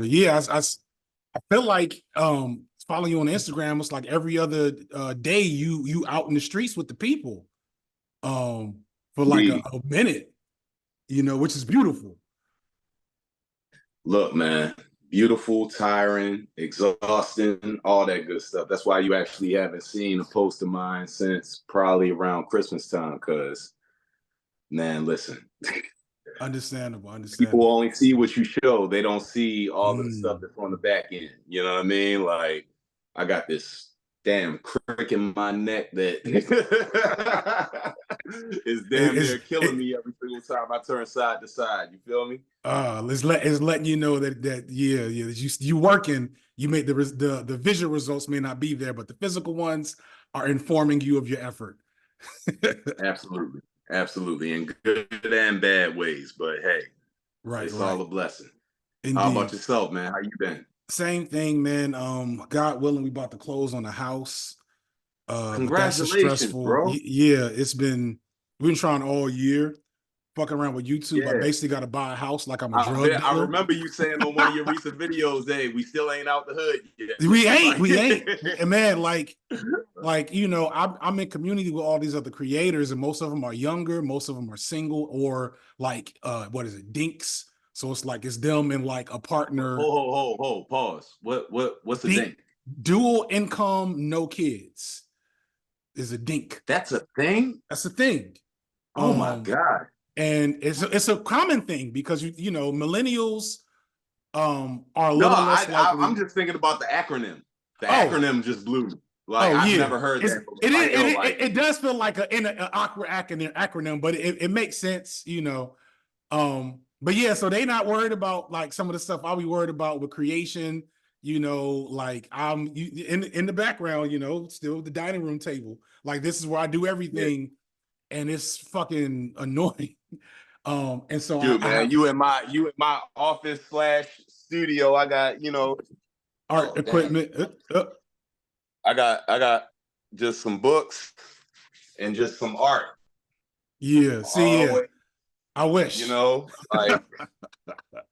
Yeah, I feel like following you on Instagram, it's like every other day you out in the streets with the people for like a minute, which is beautiful. Look, man, beautiful, tiring, exhausting, all that good stuff. That's why you actually haven't seen a post of mine since probably around Christmas time. Because, man, listen, Understandable. people only see what you show. They don't see all of the stuff Mm. that's on the back end. You know what I mean? Like, I got this damn crick in my neck that is damn near killing me every single time I turn side to side. You feel me? It's letting you know that you working. You made the visual results may not be there, but the physical ones are informing you of your effort. Absolutely. Absolutely. In good and bad ways. But hey, it's all a blessing. Indeed. How about yourself, man? How you been? Same thing, man. God willing, we about to close on the house. Congratulations, but that's a stressful, bro. Yeah, we've been trying all year. Fucking around with YouTube. Yeah. I basically got to buy a house like I'm a drug dealer. I remember you saying on one of your recent videos, hey, we still ain't out the hood yet. We ain't. And man, I'm in community with all these other creators, and most of them are younger, most of them are single, or like what is it, dinks. So it's like it's them and like a partner. Pause. What's a dink? Dual income, no kids is a dink. That's a thing? That's a thing. Oh my God. And it's a common thing because you know millennials are a little less likely. I'm just thinking about the acronym. The acronym just blew me. Like I've never heard that. It does feel like an awkward acronym, but it makes sense, you know. But yeah, so they not worried about like some of the stuff I'll be worried about with creation. You know, like I'm in the background, you know, still the dining room table. Like this is where I do everything, and it's fucking annoying. And so dude, you in my office / studio. I got, you know, art equipment. I got just some books and just some art. Yeah, I wish. You know, like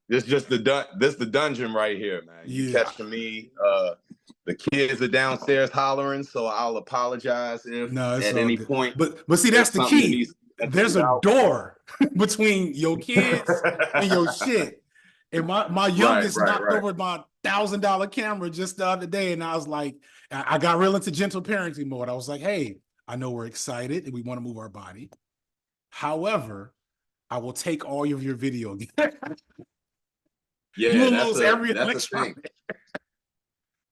this the dungeon right here, man. You catching me. The kids are downstairs hollering, so I'll apologize if at any point. But see, that's the key. There's a door between your kids and your shit. And my youngest knocked over my $1,000 camera just the other day, and I was like, I got real into gentle parenting mode. I was like, hey, I know we're excited and we want to move our body. However, I will take all of your video. You will lose every electron.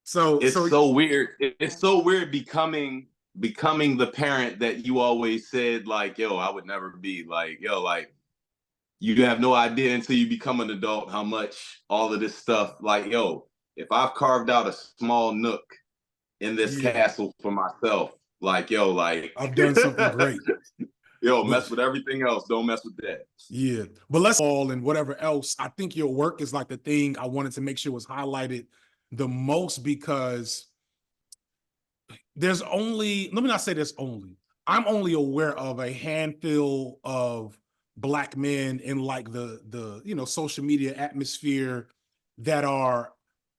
So it's so weird. It's so weird becoming the parent that you always said, like, yo, I would never be. Like, yo, like, you have no idea until you become an adult how much all of this stuff, like, yo, if I've carved out a small nook in this castle for myself, like, yo, like, I've done something great. Yo, mess with everything else. Don't mess with that. Yeah. But let's all and whatever else. I think your work is like the thing I wanted to make sure was highlighted the most, because there's only, let me not say there's only, I'm only aware of a handful of Black men in like the you know social media atmosphere that are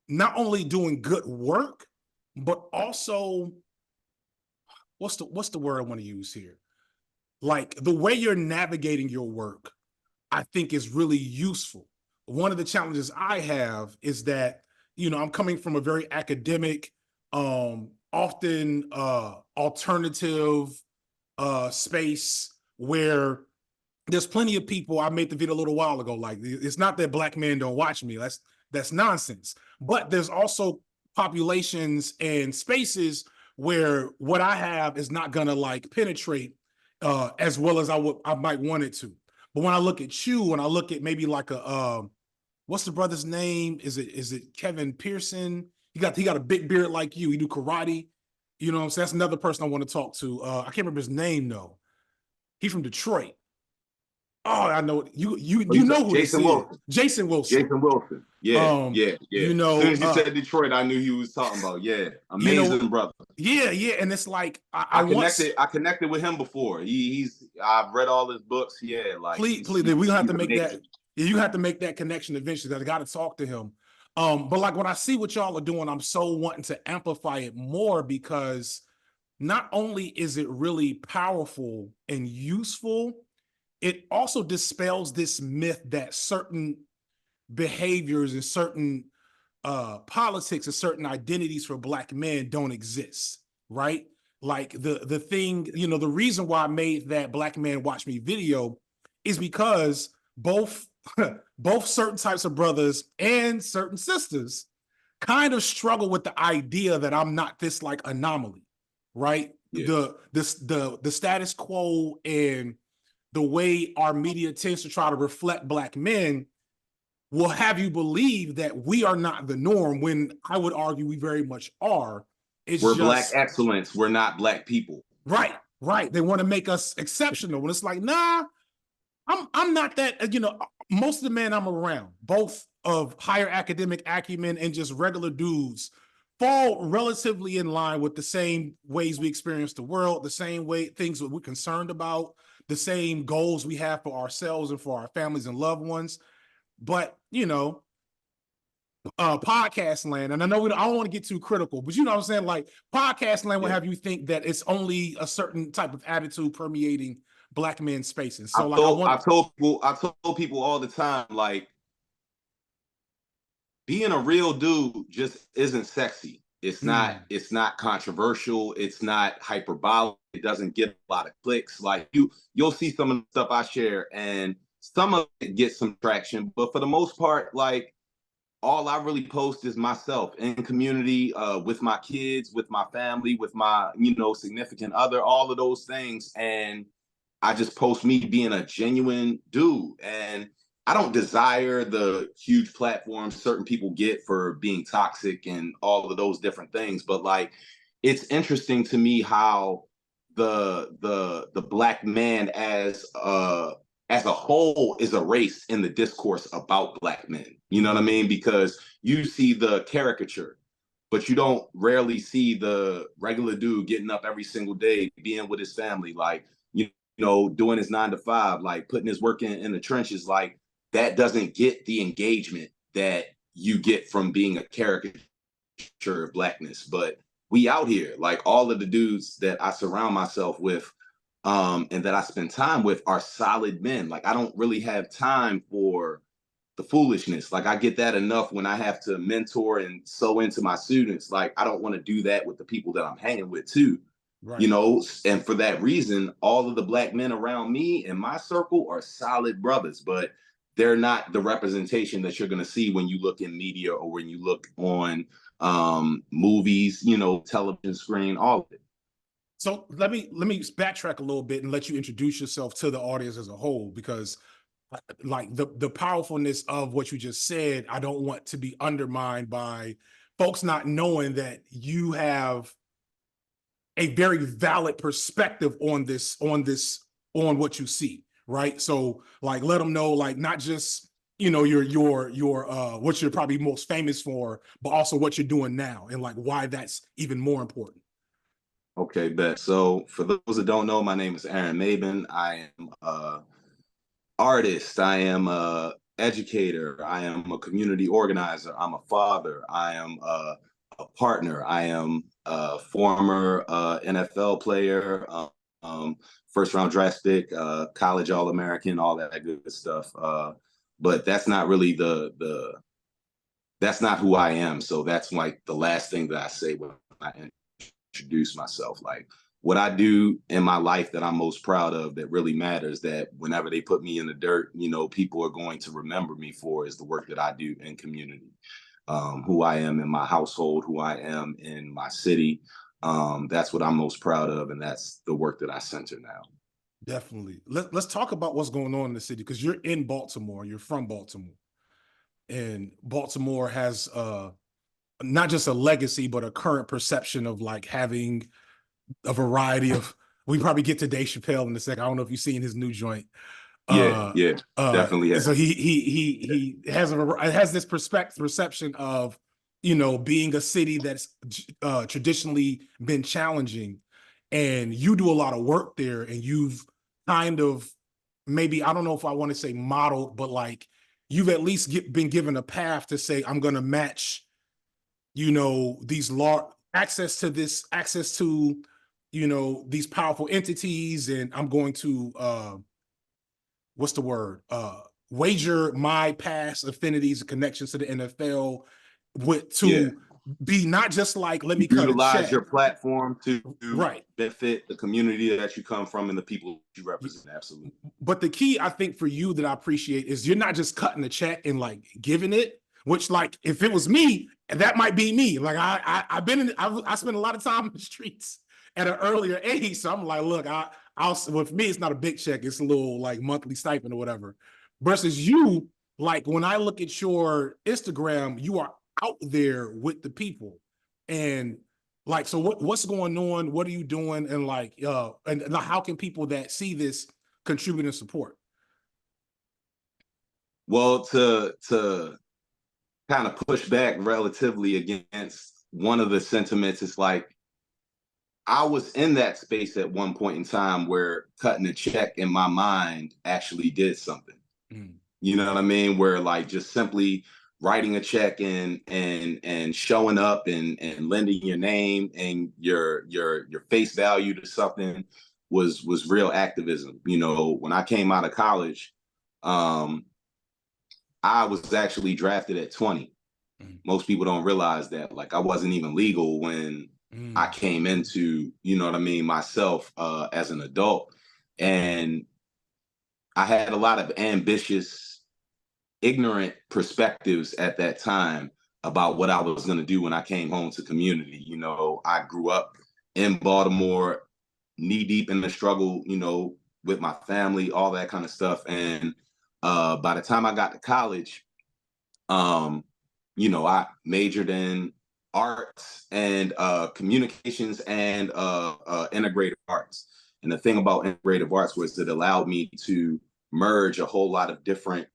not only doing good work, but also what's the word I want to use here? Like the way you're navigating your work, I think is really useful. One of the challenges I have is that, you know, I'm coming from a very academic, often alternative space where there's plenty of people. I made the video a little while ago. Like, it's not that Black men don't watch me. That's nonsense. But there's also populations and spaces where what I have is not gonna like penetrate as well as I might want it to. But when I look at you, when I look at maybe like a what's the brother's name? Is it Kevin Pearson? He got a big beard like you. He do karate. You know what I'm saying? That's another person I want to talk to. I can't remember his name though. He's from Detroit. Oh, I know you know who Jason Wilson. Jason Wilson. Jason Wilson. Yeah. You know, as soon as you said Detroit, I knew he was talking about. Yeah, amazing brother. Yeah, and it's like I connected with him before. I've read all his books. Yeah, like please, we gonna have to make that. You have to make that connection eventually. I got to talk to him. But like when I see what y'all are doing, I'm so wanting to amplify it more because not only is it really powerful and useful, it also dispels this myth that certain behaviors and certain politics and certain identities for Black men don't exist, right? Like the thing, you know, the reason why I made that Black Man Watch Me video is because both both certain types of brothers and certain sisters kind of struggle with the idea that I'm not this like anomaly, right? Yeah. The status quo and the way our media tends to try to reflect Black men will have you believe that we are not the norm, when I would argue we very much are. We're Black excellence. We're not Black people. Right. They want to make us exceptional. When it's like, nah, I'm not that. You know, most of the men I'm around, both of higher academic acumen and just regular dudes, fall relatively in line with the same ways we experience the world, the same way things that we're concerned about, the same goals we have for ourselves and for our families and loved ones. But, you know, podcast land, and I know I don't want to get too critical, but you know what I'm saying? Like podcast land will have you think that it's only a certain type of attitude permeating Black men's spaces. So I told people all the time, like, being a real dude just isn't sexy. It's not controversial. It's not hyperbolic. It doesn't get a lot of clicks. Like you'll see some of the stuff I share and some of it gets some traction, but for the most part, like, all I really post is myself in community, with my kids, with my family, with my, significant other, all of those things. And I just post me being a genuine dude. And I don't desire the huge platforms certain people get for being toxic and all of those different things. But like, it's interesting to me how the Black man as a whole is erased in the discourse about Black men. You know what I mean? Because you see the caricature, but you don't rarely see the regular dude getting up every single day, being with his family, like, doing his 9 to 5, like putting his work in the trenches. Like, that doesn't get the engagement that you get from being a caricature of Blackness. But we out here, like, all of the dudes that I surround myself with, and that I spend time with are solid men. Like, I don't really have time for the foolishness. Like, I get that enough when I have to mentor and sew into my students. Like, I don't want to do that with the people that I'm hanging with too. Right. And for that reason, all of the Black men around me in my circle are solid brothers, but they're not the representation that you're going to see when you look in media or when you look on movies, television screen, all of it. So let me backtrack a little bit and let you introduce yourself to the audience as a whole, because like the powerfulness of what you just said, I don't want to be undermined by folks not knowing that you have a very valid perspective on what you see, right? So like, let them know, like, not just, your what you're probably most famous for, but also what you're doing now and like why that's even more important. Okay, bet. So for those that don't know, my name is Aaron Maybin. I am a artist. I am a educator. I am a community organizer. I'm a father. I am a partner. I am a former NFL player, first round draft pick, college All-American, all that good stuff. But that's not really that's not who I am. So that's like the last thing that I say when I introduce myself. Like, what I do in my life that I'm most proud of, that really matters, that whenever they put me in the dirt, people are going to remember me for, is the work that I do in community. Who I am in my household, who I am in my city. That's what I'm most proud of, and that's the work that I center now. Definitely. Let's talk about what's going on in the city, because you're in Baltimore, you're from Baltimore. And Baltimore has not just a legacy, but a current perception of like having a variety of, we probably get to Dave Chappelle in a second. I don't know if you've seen his new joint. Definitely. Yeah. So he has this perception of, being a city that's traditionally been challenging, and you do a lot of work there, and you've kind of, maybe, I don't know if I want to say modeled, but like you've at least been given a path to say, I'm going to match, you know, these access to, you know, these powerful entities, and I'm going to, what's the word? Wager my past affinities and connections to the NFL be not just like, let me cut a check. Utilize your platform to right. benefit the community that you come from and the people you represent. Absolutely. But the key, I think, for you that I appreciate is you're not just cutting the check and like giving it, which, like, if it was me, that might be me. Like I spent a lot of time in the streets at an earlier age. So I'm like, look, with me, it's not a big check. It's a little like monthly stipend or whatever. Versus you, like when I look at your Instagram, you are out there with the people. And like, so what's going on? What are you doing? And like, and how can people that see this contribute and support? Well, to kind of push back relatively against one of the sentiments, it's like, I was in that space at one point in time where cutting a check in my mind actually did something. Mm. You know what I mean? Where like just simply writing a check and showing up and lending your name and your face value to something was real activism. You know, when I came out of college, I was actually drafted at 20. Mm. Most people don't realize that. Like, I wasn't even legal when I came into, you know what I mean, myself as an adult. And I had a lot of ambitious, ignorant perspectives at that time about what I was going to do when I came home to community. You know, I grew up in Baltimore, knee deep in the struggle, you know, with my family, all that kind of stuff. And by the time I got to college, you know, I majored in arts and communications and integrative arts. And the thing about integrative arts was it allowed me to merge a whole lot of different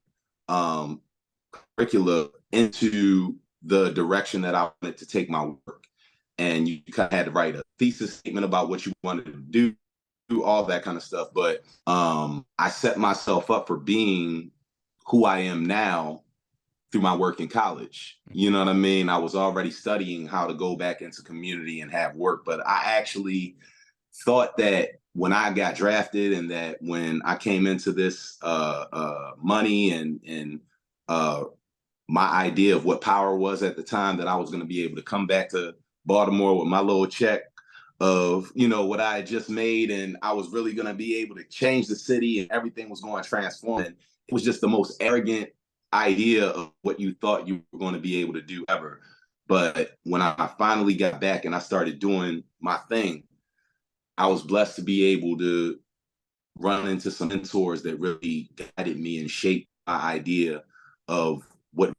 curricula into the direction that I wanted to take my work. And you kind of had to write a thesis statement about what you wanted to do, all that kind of stuff. But I set myself up for being who I am now through my work in college. You know what I mean? I was already studying how to go back into community and have work, but I actually thought that when I got drafted and that when I came into this money and my idea of what power was at the time, that I was going to be able to come back to Baltimore with my little check of, you know, what I had just made, and I was really going to be able to change the city and everything was going to transform. And it was just the most arrogant idea of what you thought you were going to be able to do ever. But when I finally got back and I started doing my thing, I was blessed to be able to run into some mentors that really guided me and shaped my idea of what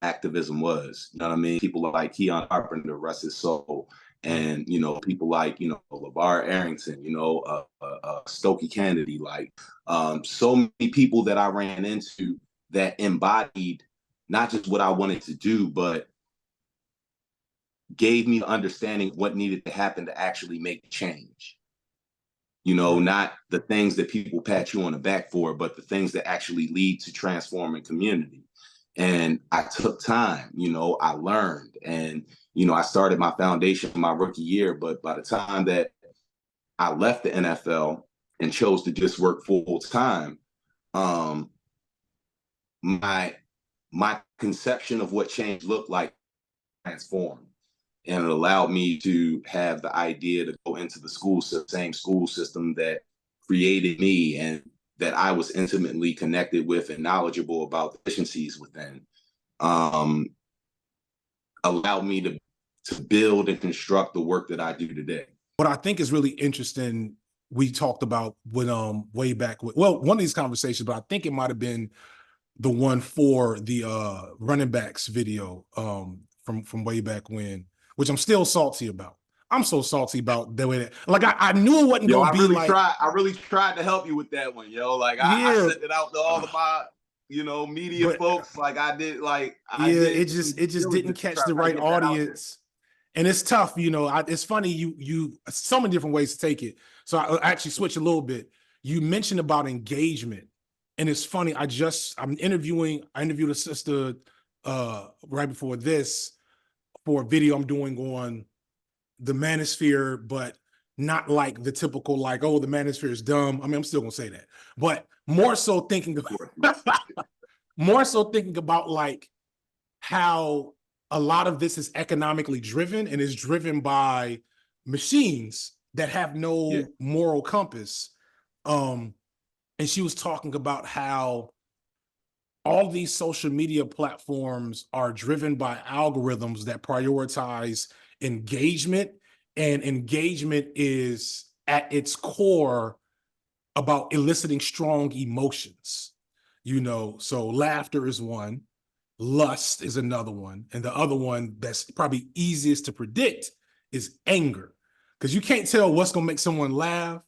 activism was. You know what I mean? People like Keon Carpenter, rest his soul, and, you know, people like, you know, LeVar Arrington, you know, Stokey Kennedy, like so many people that I ran into that embodied not just what I wanted to do, but gave me the understanding of what needed to happen to actually make change. You know, not the things that people pat you on the back for, but the things that actually lead to transforming community. And I took time, you know, I learned, and, you know, I started my foundation my rookie year, but by the time that I left the NFL and chose to just work full time, my conception of what change looked like transformed, and it allowed me to have the idea to go into the same school system that created me and that I was intimately connected with and knowledgeable about the efficiencies within, allowed me to build and construct the work that I do today. What I think is really interesting, we talked about with way back with, well, one of these conversations, but I think it might have been the one for the running backs video from way back when, which I'm still salty about. I'm so salty about the way that, like, I knew it wasn't gonna be like. I really tried to help you with that one, yo. Like, I sent it out to all of my, you know, media folks. Like, I did, like, it just didn't catch the right audience. And it's tough, you know. It's funny, you so many different ways to take it. So I actually switch a little bit. You mentioned about engagement, And it's funny, I interviewed a sister right before this for a video I'm doing on the manosphere, but not like the typical, like, oh, the manosphere is dumb. I mean, I'm still gonna say that, but more so thinking about like how a lot of this is economically driven and is driven by machines that have no moral compass. And she was talking about how all these social media platforms are driven by algorithms that prioritize engagement, and engagement is at its core about eliciting strong emotions. So laughter is one, lust is another one, and the other one that's probably easiest to predict is anger, because you can't tell what's going to make someone laugh,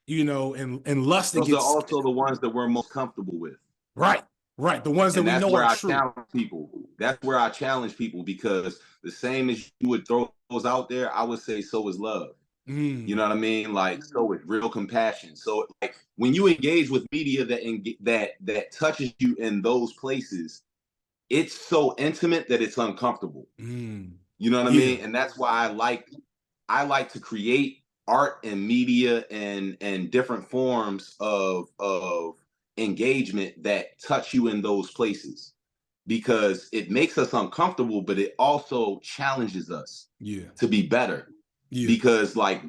and lust. Those are also the ones that we're most comfortable with. Right. The ones that we know are true. That's where I challenge people, because the same as you would throw those out there, I would say so is love. You know what I mean? Like, so is real compassion. So like when you engage with media that touches you in those places, it's so intimate that it's uncomfortable. You know what I mean? And that's why I like to create art and media and different forms of engagement that touch you in those places, because it makes us uncomfortable, but it also challenges us to be better. Because like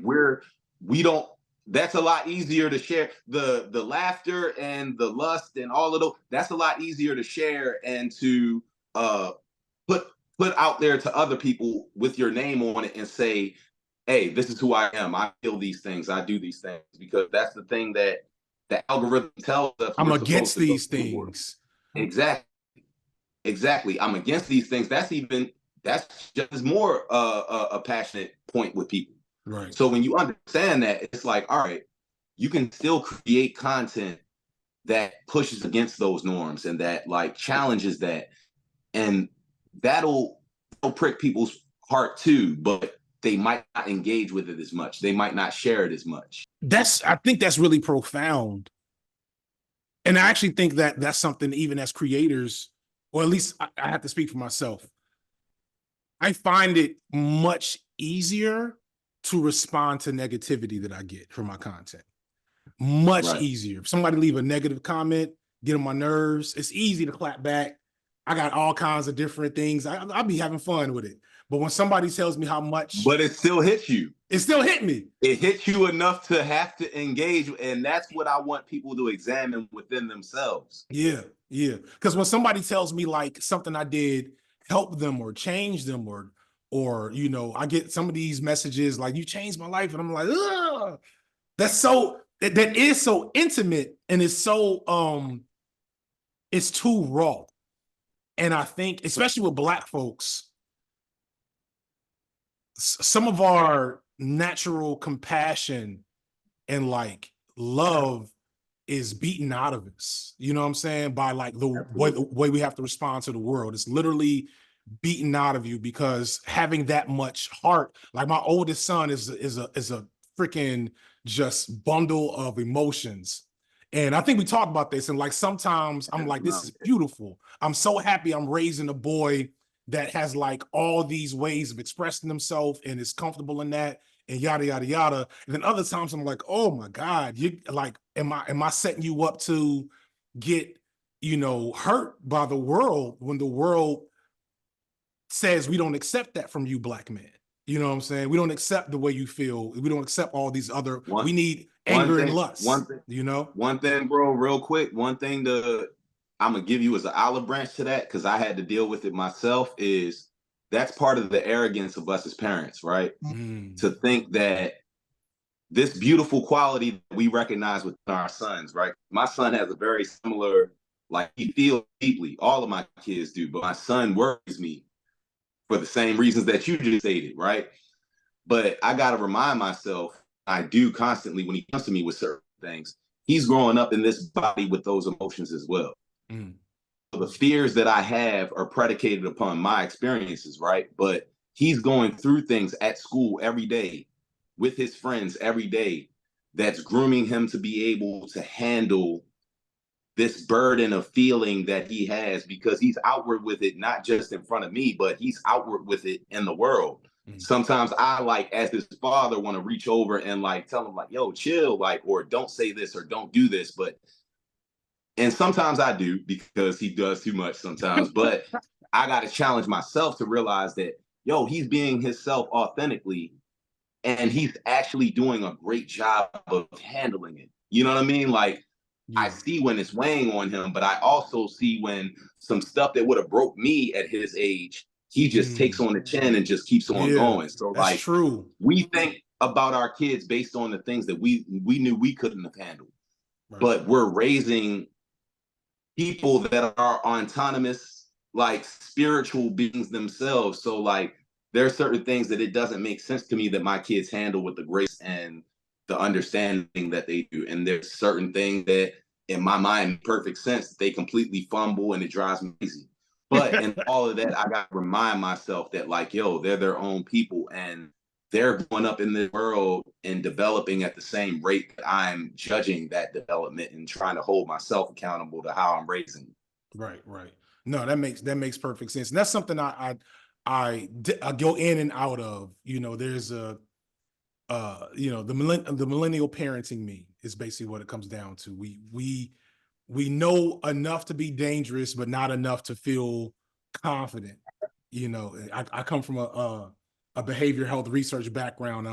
we don't, that's a lot easier to share. The laughter and the lust and all of those, that's a lot easier to share and to put out there to other people with your name on it and say, hey, this is who I am. I feel these things. I do these things, because that's the thing that the algorithm tells us. I'm against these things. Exactly. I'm against these things. That's just more a passionate point with people. Right. So when you understand that, it's like, all right, you can still create content that pushes against those norms and that like challenges that, and that'll prick people's heart too, but they might not engage with it as much. They might not share it as much. I think that's really profound. And I actually think that that's something, even as creators, or at least I have to speak for myself, I find it much easier to respond to negativity that I get from my content. Much easier. If somebody leave a negative comment, get on my nerves, it's easy to clap back. I got all kinds of different things. I'll be having fun with it. But when somebody tells me how much... But it still hits you. It still hit me. It hits you enough to have to engage. And that's what I want people to examine within themselves. Yeah. Because when somebody tells me like something I did help them or change them, or I get some of these messages like, you changed my life. And I'm like, ugh. That is so intimate, and it's so, it's too raw. And I think, especially with Black folks, some of our natural compassion and like love is beaten out of us. You know what I'm saying? By like the way we have to respond to the world. It's literally beaten out of you, because having that much heart, like my oldest son is a freaking just bundle of emotions. And I think we talked about this, and like sometimes I'm like, this is beautiful. I'm so happy I'm raising a boy that has like all these ways of expressing himself and is comfortable in that, and yada yada yada. And then other times I'm like, oh my God, you like, am I setting you up to get hurt by the world, when the world says we don't accept that from you, Black men? You know what I'm saying? We don't accept the way you feel. We don't accept all these other. We need anger and lust. One thing, bro, real quick. One thing I'm gonna give you as an olive branch to that, because I had to deal with it myself, is that's part of the arrogance of us as parents, right? To think that this beautiful quality that we recognize within our sons, right? My son has a very similar, like, he feels deeply. All of my kids do, but my son worries me for the same reasons that you just stated, right? But I got to remind myself, I do constantly, when he comes to me with certain things, he's growing up in this body with those emotions as well. So the fears that I have are predicated upon my experiences, right? But he's going through things at school every day, with his friends every day, that's grooming him to be able to handle this burden of feeling that he has, because he's outward with it, not just in front of me, but he's outward with it in the world. Sometimes I, like, as his father, want to reach over and like tell him, like, yo, chill, like, or don't say this or don't do this. And sometimes I do, because he does too much sometimes, but I got to challenge myself to realize that, yo, he's being himself authentically, and he's actually doing a great job of handling it. You know what I mean? Like, I see when it's weighing on him, but I also see when some stuff that would have broke me at his age, he just takes on the chin and just keeps on going. So that's like, true. We think about our kids based on the things that we knew we couldn't have handled. Right. But we're raising people that are autonomous, like spiritual beings themselves. So like, there are certain things that it doesn't make sense to me that my kids handle with the grace and the understanding that they do. And there's certain things that, in my mind, make perfect sense, they completely fumble, and it drives me crazy. But in all of that, I got to remind myself that, like, yo, they're their own people, and they're going up in the world and developing at the same rate that I'm judging that development and trying to hold myself accountable to how I'm raising. Right. No, that makes perfect sense. And that's something I go in and out of. You know, there's a the millennial parenting me is basically what it comes down to. We know enough to be dangerous, but not enough to feel confident. You know, I come from a behavioral health research background.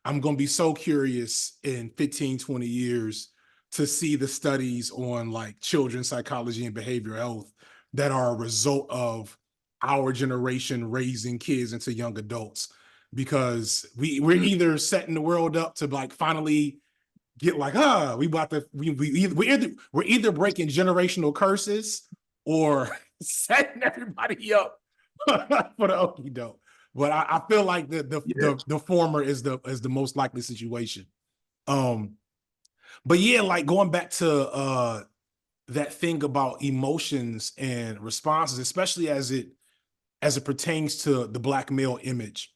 I'm going to be so curious in 15, 20 years to see the studies on like children's psychology and behavioral health that are a result of our generation raising kids into young adults, because we're either setting the world up to like finally get like, we're either breaking generational curses or setting everybody up for the okie doke. But I feel like the former is the most likely situation. But yeah, like going back to that thing about emotions and responses, especially as it pertains to the Black male image.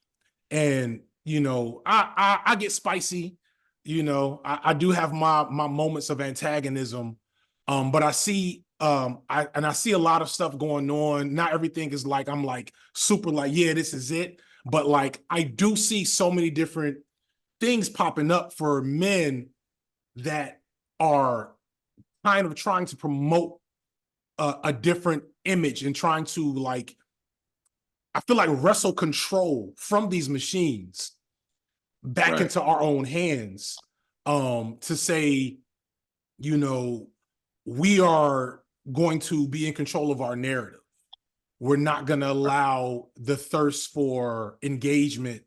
And, you know, I get spicy, you know, I do have my moments of antagonism, but I see I see a lot of stuff going on. Not everything is like, I'm like super like, yeah, this is it. But like, I do see so many different things popping up for men that are kind of trying to promote a different image and trying to like, I feel like, wrestle control from these machines back into our own hands, to say, you know, we are going to be in control of our narrative. We're not going to allow the thirst for engagement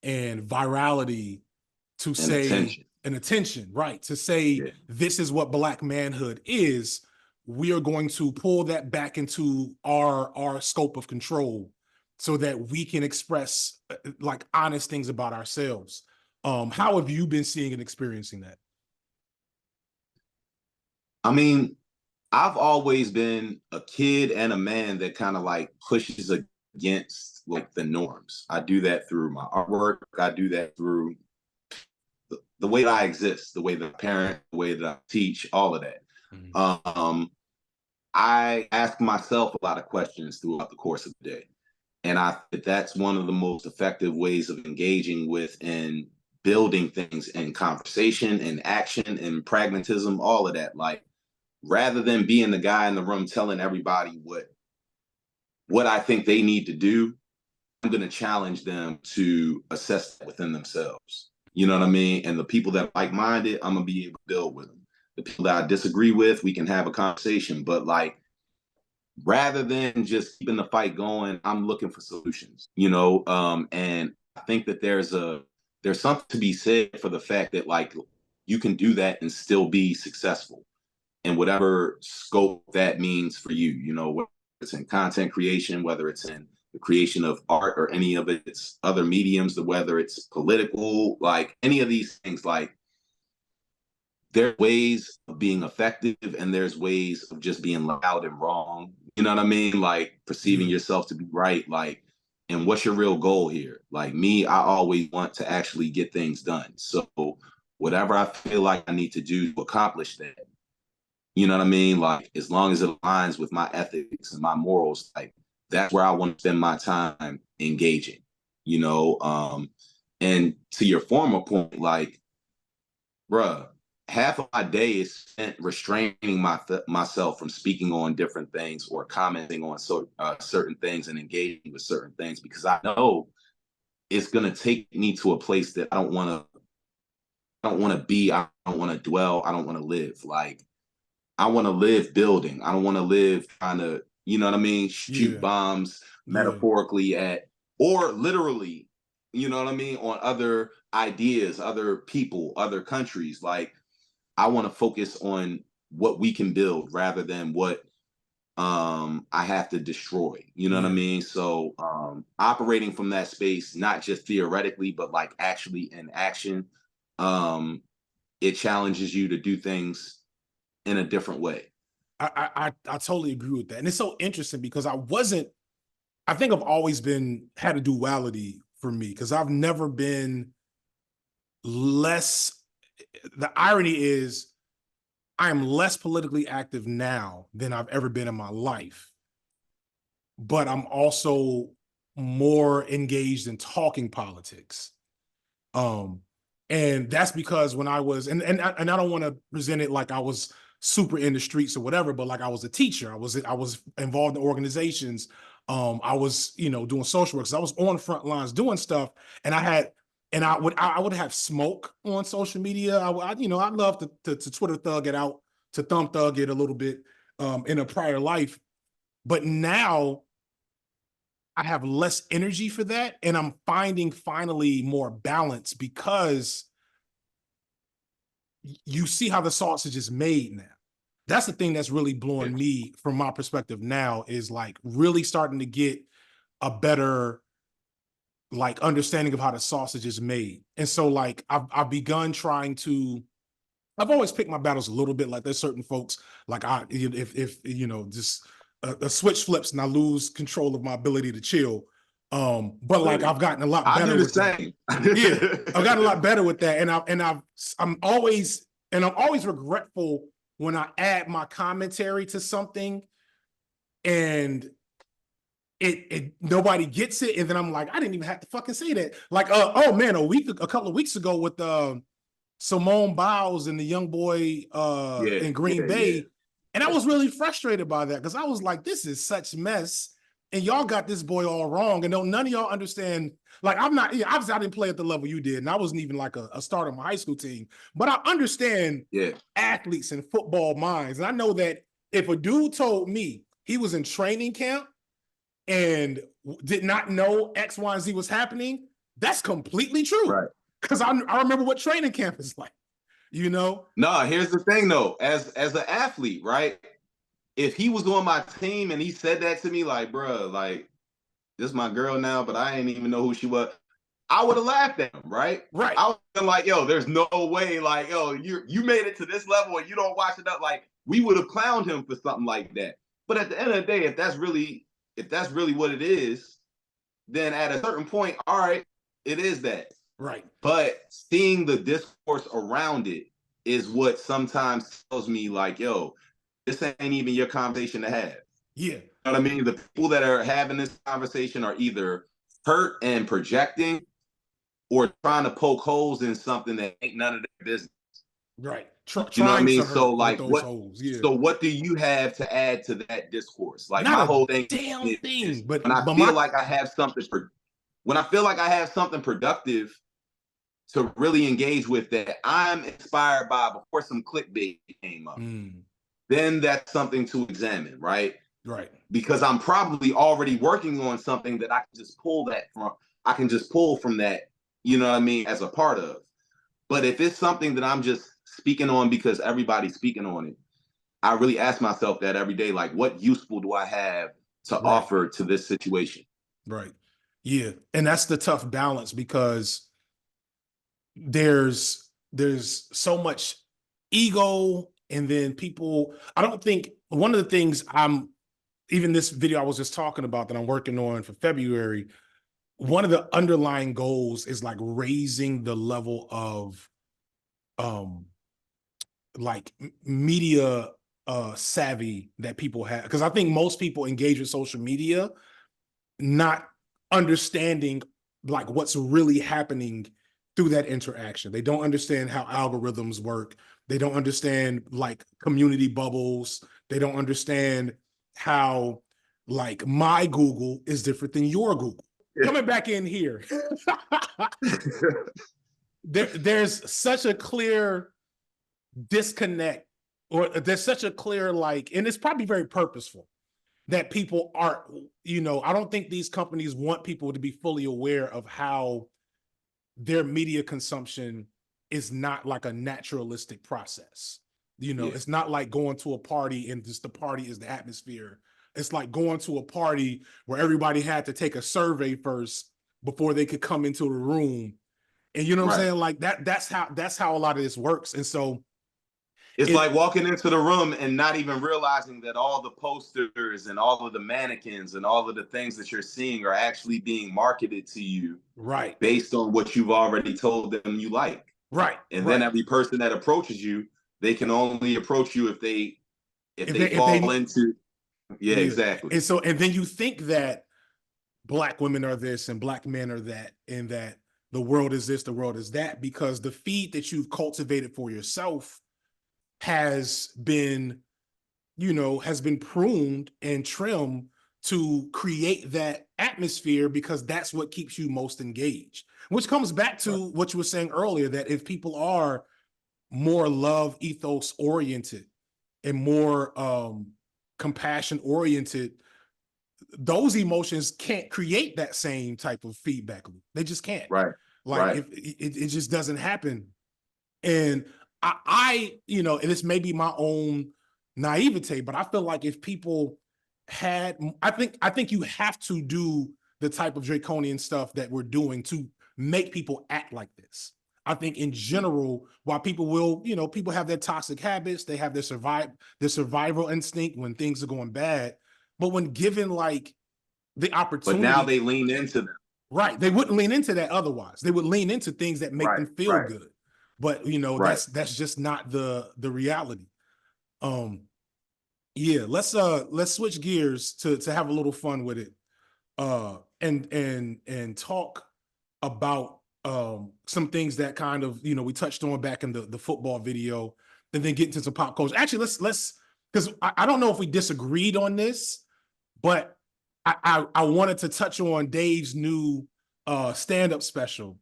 and virality to say attention. Right? To say this is what Black manhood is. We are going to pull that back into our scope of control, so that we can express like honest things about ourselves. How have you been seeing and experiencing that? I mean, I've always been a kid and a man that kind of like pushes against like the norms. I do that through my artwork. I do that through the way that I exist, the way that I parent, the way that I teach, all of that. Mm-hmm. I ask myself a lot of questions throughout the course of the day. And I think that's one of the most effective ways of engaging with and building things in conversation and action and pragmatism, all of that. Like, rather than being the guy in the room telling everybody what I think they need to do, I'm going to challenge them to assess that within themselves. You know what I mean? And the people that are like-minded, I'm going to be able to build with them. The people that I disagree with, we can have a conversation. But like, rather than just keeping the fight going, I'm looking for solutions, you know? And I think that there's something to be said for the fact that like, you can do that and still be successful in whatever scope that means for you, you know, whether it's in content creation, whether it's in the creation of art or any of its other mediums, whether it's political, like any of these things, like there are ways of being effective and there's ways of just being loud and wrong. You know what I mean? Like perceiving yourself to be right. Like, and what's your real goal here? Like me, I always want to actually get things done. So whatever I feel like I need to do to accomplish that, You know what I mean? Like, as long as it aligns with my ethics and my morals, like, that's where I want to spend my time engaging, you know? And to your former point, like, bruh, half of my day is spent restraining myself from speaking on different things or commenting on certain things and engaging with certain things, because I know it's gonna take me to a place that I don't want to be. I don't want to dwell. I don't want to live. Like, I want to live building. I don't want to live trying to, you know what I mean, shoot bombs metaphorically at, or literally, you know what I mean, on other ideas, other people, other countries. Like, I want to focus on what we can build rather than what I have to destroy. You know what I mean? So operating from that space, not just theoretically, but like actually in action, it challenges you to do things in a different way. I totally agree with that. And it's so interesting because I think I've always had a duality for me, because I've never been less. The irony is I am less politically active now than I've ever been in my life, but I'm also more engaged in talking politics. And that's because when I was, and I don't want to present it like I was super in the streets or whatever, but like I was a teacher, I was involved in organizations. I was, doing social work. So I was on the front lines doing stuff, and I would have smoke on social media. I'd love to Twitter thug it out, to thumb thug it a little bit in a prior life, but now I have less energy for that, and I'm finding finally more balance, because you see how the sausage is made now. That's the thing that's really blowing me from my perspective now, is like really starting to get a better like understanding of how the sausage is made. And so like I've begun trying to, I've always picked my battles a little bit. Like there's certain folks, like if just a switch flips and I lose control of my ability to chill. But like I've gotten a lot better with that. Yeah, I've gotten a lot better with that. I'm always regretful when I add my commentary to something and it nobody gets it, and then I'm like, I didn't even have to fucking say that. Like, oh man, a couple of weeks ago with Simone Biles and the young boy in Green Bay. And I was really frustrated by that, because I was like, this is such mess. And y'all got this boy all wrong. And none of y'all understand. Like, obviously I didn't play at the level you did. And I wasn't even like a starter on my high school team. But I understand athletes and football minds. And I know that if a dude told me he was in training camp and did not know X, Y, and Z was happening, that's completely true. Right. Because I remember what training camp is like, No, here's the thing though. As an athlete, right? If he was on my team and he said that to me, like, bro, like, this is my girl now, but I didn't even know who she was, I would have laughed at him, right? Right. I would have been like, yo, there's no way, like, yo, you made it to this level and you don't watch it up. Like, we would have clowned him for something like that. But at the end of the day, if that's really what it is, then at a certain point, all right, it is that. Right. But seeing the discourse around it is what sometimes tells me, like, yo, this ain't even your conversation to have. Yeah. You know what I mean? The people that are having this conversation are either hurt and projecting, or trying to poke holes in something that ain't none of their business. Right. You know what I mean? So like, what do you have to add to that discourse? Like, not my whole thing is but when I feel like I have something productive to really engage with, that I'm inspired by before some clickbait came up, then that's something to examine, right? Right. Because I'm probably already working on something that I can just pull from that, you know what I mean, as a part of. But if it's something that I'm just speaking on because everybody's speaking on it, I really ask myself that every day, like, what useful do I have to offer to this situation? Right. Yeah. And that's the tough balance, because there's so much ego, and then people, I don't think, one of the things even this video I was just talking about that I'm working on for February, one of the underlying goals is like raising the level of like media savvy that people have, because I think most people engage with social media not understanding like what's really happening through that interaction. They don't understand how algorithms work. They don't understand like community bubbles. They don't understand how like my Google is different than your Google. Coming back in here, there's such a clear disconnect, or there's such a clear like, and it's probably very purposeful, that people are, you know, I don't think these companies want people to be fully aware of how their media consumption is not like a naturalistic process. You know, it's not like going to a party and just the party is the atmosphere. It's like going to a party where everybody had to take a survey first before they could come into the room. And you know what I'm saying? Like that's how a lot of this works. And so it's like walking into the room and not even realizing that all the posters and all of the mannequins and all of the things that you're seeing are actually being marketed to you, based on what you've already told them you like. And then every person that approaches you, they can only approach you if they fall into exactly. And so, and then you think that Black women are this and Black men are that, and that the world is this, the world is that, because the feed that you've cultivated for yourself has been, you know, has been pruned and trimmed to create that atmosphere, because that's what keeps you most engaged. Which comes back to what you were saying earlier, that if people are more love ethos oriented and more compassion oriented, those emotions can't create that same type of feedback loop. They just can't. Like it just doesn't happen. And I, you know, and this may be my own naivete, but I feel like if people had, I think you have to do the type of draconian stuff that we're doing to make people act like this. I think in general, while people will, you know, people have their toxic habits, they have their survival instinct when things are going bad, but when given like the opportunity, but now they lean into them. They wouldn't lean into that otherwise. They would lean into things that make them feel good. But you know, that's just not the reality. Yeah, let's switch gears to have a little fun with it. And talk about some things that kind of, you know, we touched on back in the football video, and then get into some pop culture. Actually, let's because I don't know if we disagreed on this, but I wanted to touch on Dave's new stand-up special,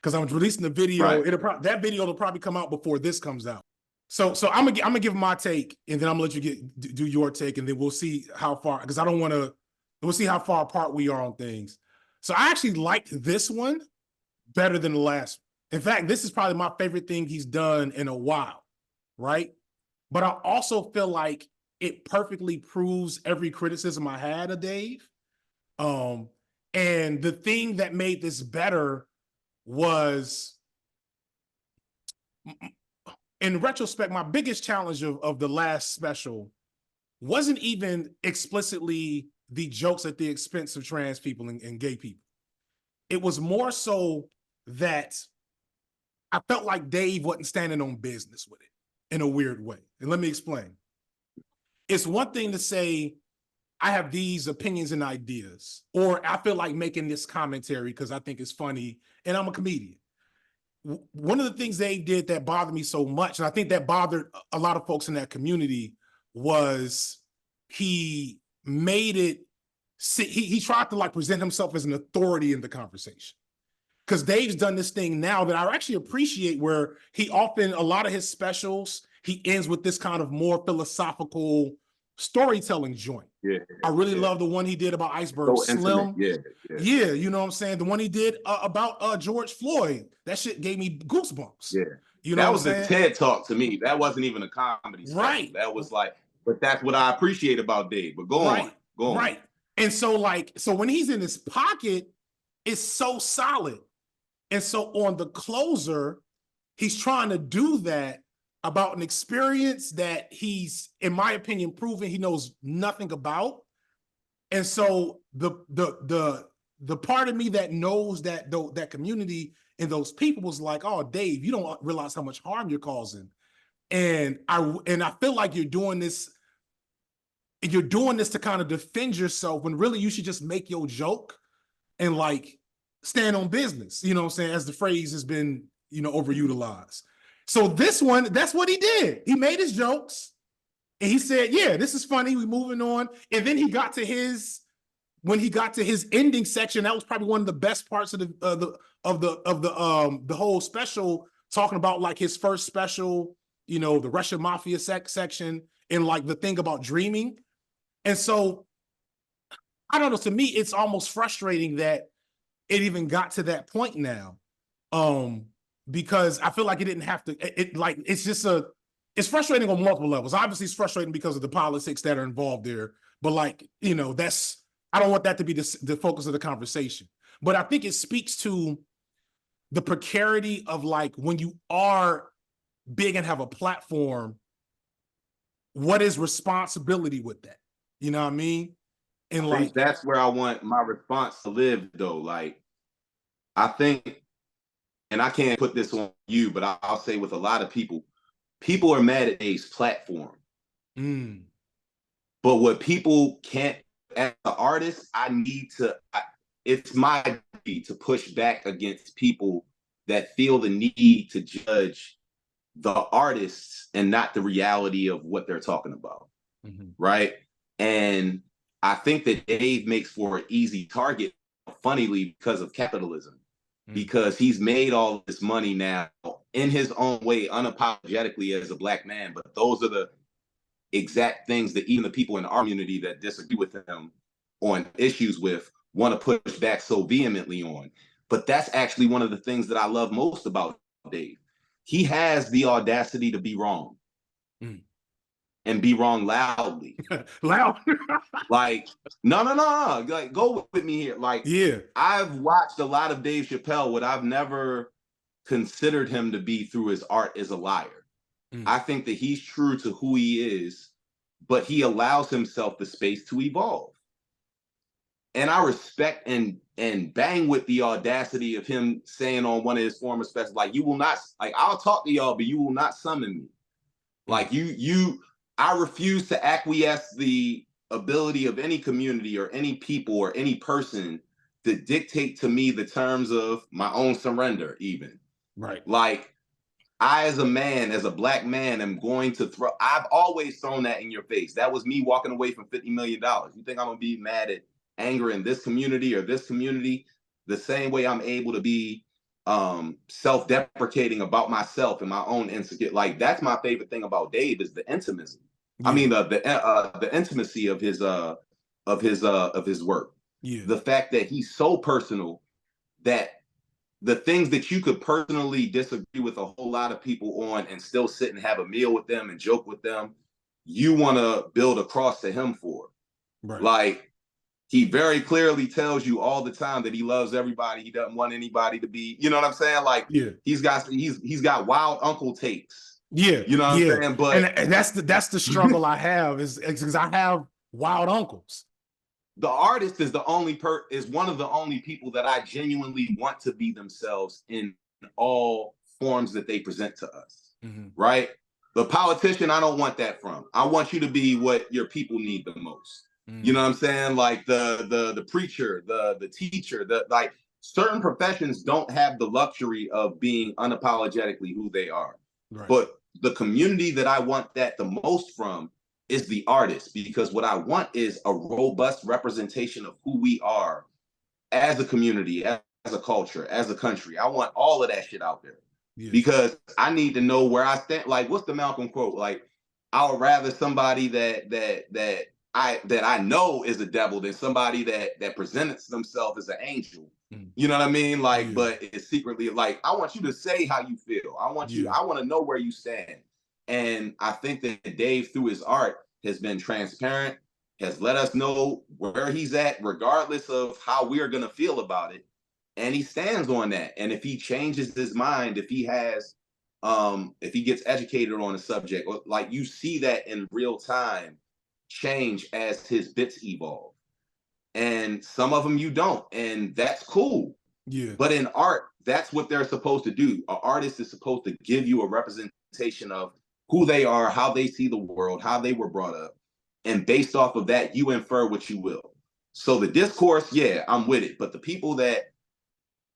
because I'm releasing the video. That video will probably come out before this comes out. So I'm gonna give my take, and then I'm gonna let you do your take, and then we'll see how far, because we'll see how far apart we are on things. So I actually liked this one better than the last. In fact, this is probably my favorite thing he's done in a while, right? But I also feel like it perfectly proves every criticism I had of Dave. And the thing that made this better was, in retrospect, my biggest challenge of the last special wasn't even explicitly the jokes at the expense of trans people and gay people. It was more so that I felt like Dave wasn't standing on business with it in a weird way. And let me explain. It's one thing to say, I have these opinions and ideas, or I feel like making this commentary because I think it's funny and I'm a comedian. One of the things Dave did that bothered me so much, and I think that bothered a lot of folks in that community, was he made it, he tried to like present himself as an authority in the conversation. Because Dave's done this thing now that I actually appreciate, where he often, a lot of his specials, he ends with this kind of more philosophical storytelling joint. I really love the one he did about Iceberg Slim. Yeah, you know what I'm saying? The one he did about George Floyd. That shit gave me goosebumps. You know that was a TED Talk to me. That wasn't even a comedy special. That was like, but that's what I appreciate about Dave. But go on. And so when he's in his pocket, it's so solid. And so on the closer, he's trying to do that about an experience that he's, in my opinion, proven he knows nothing about. And so the part of me that knows that community and those people was like, oh, Dave, you don't realize how much harm you're causing. And I feel like you're doing this to kind of defend yourself when really you should just make your joke and like stand on business, you know what I'm saying, as the phrase has been, overutilized. So this one, that's what he did. He made his jokes and he said, yeah, this is funny, we moving on. And then when he got to his ending section, that was probably one of the best parts of the whole special, talking about like his first special, the Russian mafia section, and like the thing about dreaming. And so I don't know, to me, it's almost frustrating that it even got to that point now. Because I feel like it didn't have to, it's frustrating on multiple levels. Obviously, it's frustrating because of the politics that are involved there. But I don't want that to be the focus of the conversation. But I think it speaks to the precarity of like, when you are big and have a platform, what is responsibility with that? You know what I mean? And I think that's where I want my response to live, though. Like, I think, and I can't put this on you, but I'll say with a lot of people are mad at Dave's platform. But what people can't, as an artist, it's my duty to push back against people that feel the need to judge the artists and not the reality of what they're talking about. Right? And I think that Dave makes for an easy target, funnily, because of capitalism, because he's made all this money now in his own way, unapologetically as a Black man. But those are the exact things that even the people in our community that disagree with him on issues with want to push back so vehemently on. But that's actually one of the things that I love most about Dave. He has the audacity to be wrong. And be wrong loudly. Loud. Like, no. Like, go with me here. Like, yeah, I've watched a lot of Dave Chappelle. What I've never considered him to be through his art is a liar. I think that he's true to who he is, but he allows himself the space to evolve. And I respect and bang with the audacity of him saying on one of his former specials, like, you will not, like, I'll talk to y'all, but you will not summon me. Like, I refuse to acquiesce the ability of any community or any people or any person to dictate to me the terms of my own surrender, even. Right. Like, I, as a man, as a Black man, am going to I've always thrown that in your face. That was me walking away from $50 million. You think I'm going to be mad at anger in this community or this community? The same way I'm able to be self-deprecating about myself and my own insecurity. Like, that's my favorite thing about Dave, is the intimacy. Yeah. I mean, the intimacy of his work. Yeah. The fact that he's so personal that the things that you could personally disagree with a whole lot of people on and still sit and have a meal with them and joke with them, you want to build a cross to him for. Right. Like, he very clearly tells you all the time that he loves everybody. He doesn't want anybody to be, you know what I'm saying? Like, yeah, he's got wild uncle takes. Yeah, you know what I'm saying. But and that's the struggle I have is because I have wild uncles. The artist is one of the only people that I genuinely want to be themselves in all forms that they present to us. Right? The politician, I don't want that from. I want you to be what your people need the most. You know what I'm saying? Like the preacher, the teacher, like, certain professions don't have the luxury of being unapologetically who they are. Right. But the community that I want that the most from is the artist, because what I want is a robust representation of who we are as a community, as a culture, as a country. I want all of that shit out there. Yeah. Because I need to know where I stand. Like, what's the Malcolm quote? Like, I would rather somebody that I know is a devil than somebody that presents themselves as an angel. You know what I mean? Like, yeah. But it's secretly, like, I want you to say how you feel. I want to know where you stand. And I think that Dave, through his art, has been transparent, has let us know where he's at, regardless of how we're going to feel about it. And he stands on that. And if he changes his mind, if he gets educated on a subject, like, you see that in real time change as his bits evolve. And some of them you don't. And that's cool. Yeah. But in art, that's what they're supposed to do. An artist is supposed to give you a representation of who they are, how they see the world, how they were brought up. And based off of that, you infer what you will. So the discourse, yeah, I'm with it. But the people that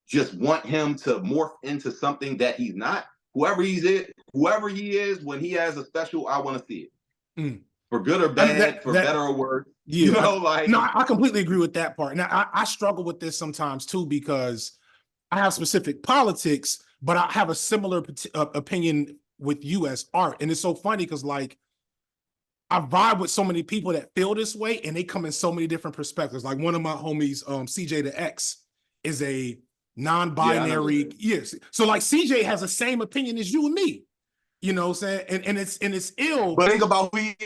just want him to morph into something that he's not, whoever he is, when he has a special, I want to see it. For good or bad, for better or worse. Yeah, you know, I completely agree with that part. Now, I struggle with this sometimes too, because I have specific politics, but I have a similar opinion with you as art. And it's so funny because, like, I vibe with so many people that feel this way, and they come in so many different perspectives. Like one of my homies, CJ the X, is a non-binary. Yes. So like CJ has the same opinion as you and me. You know what I'm saying? And it's ill. But think about who he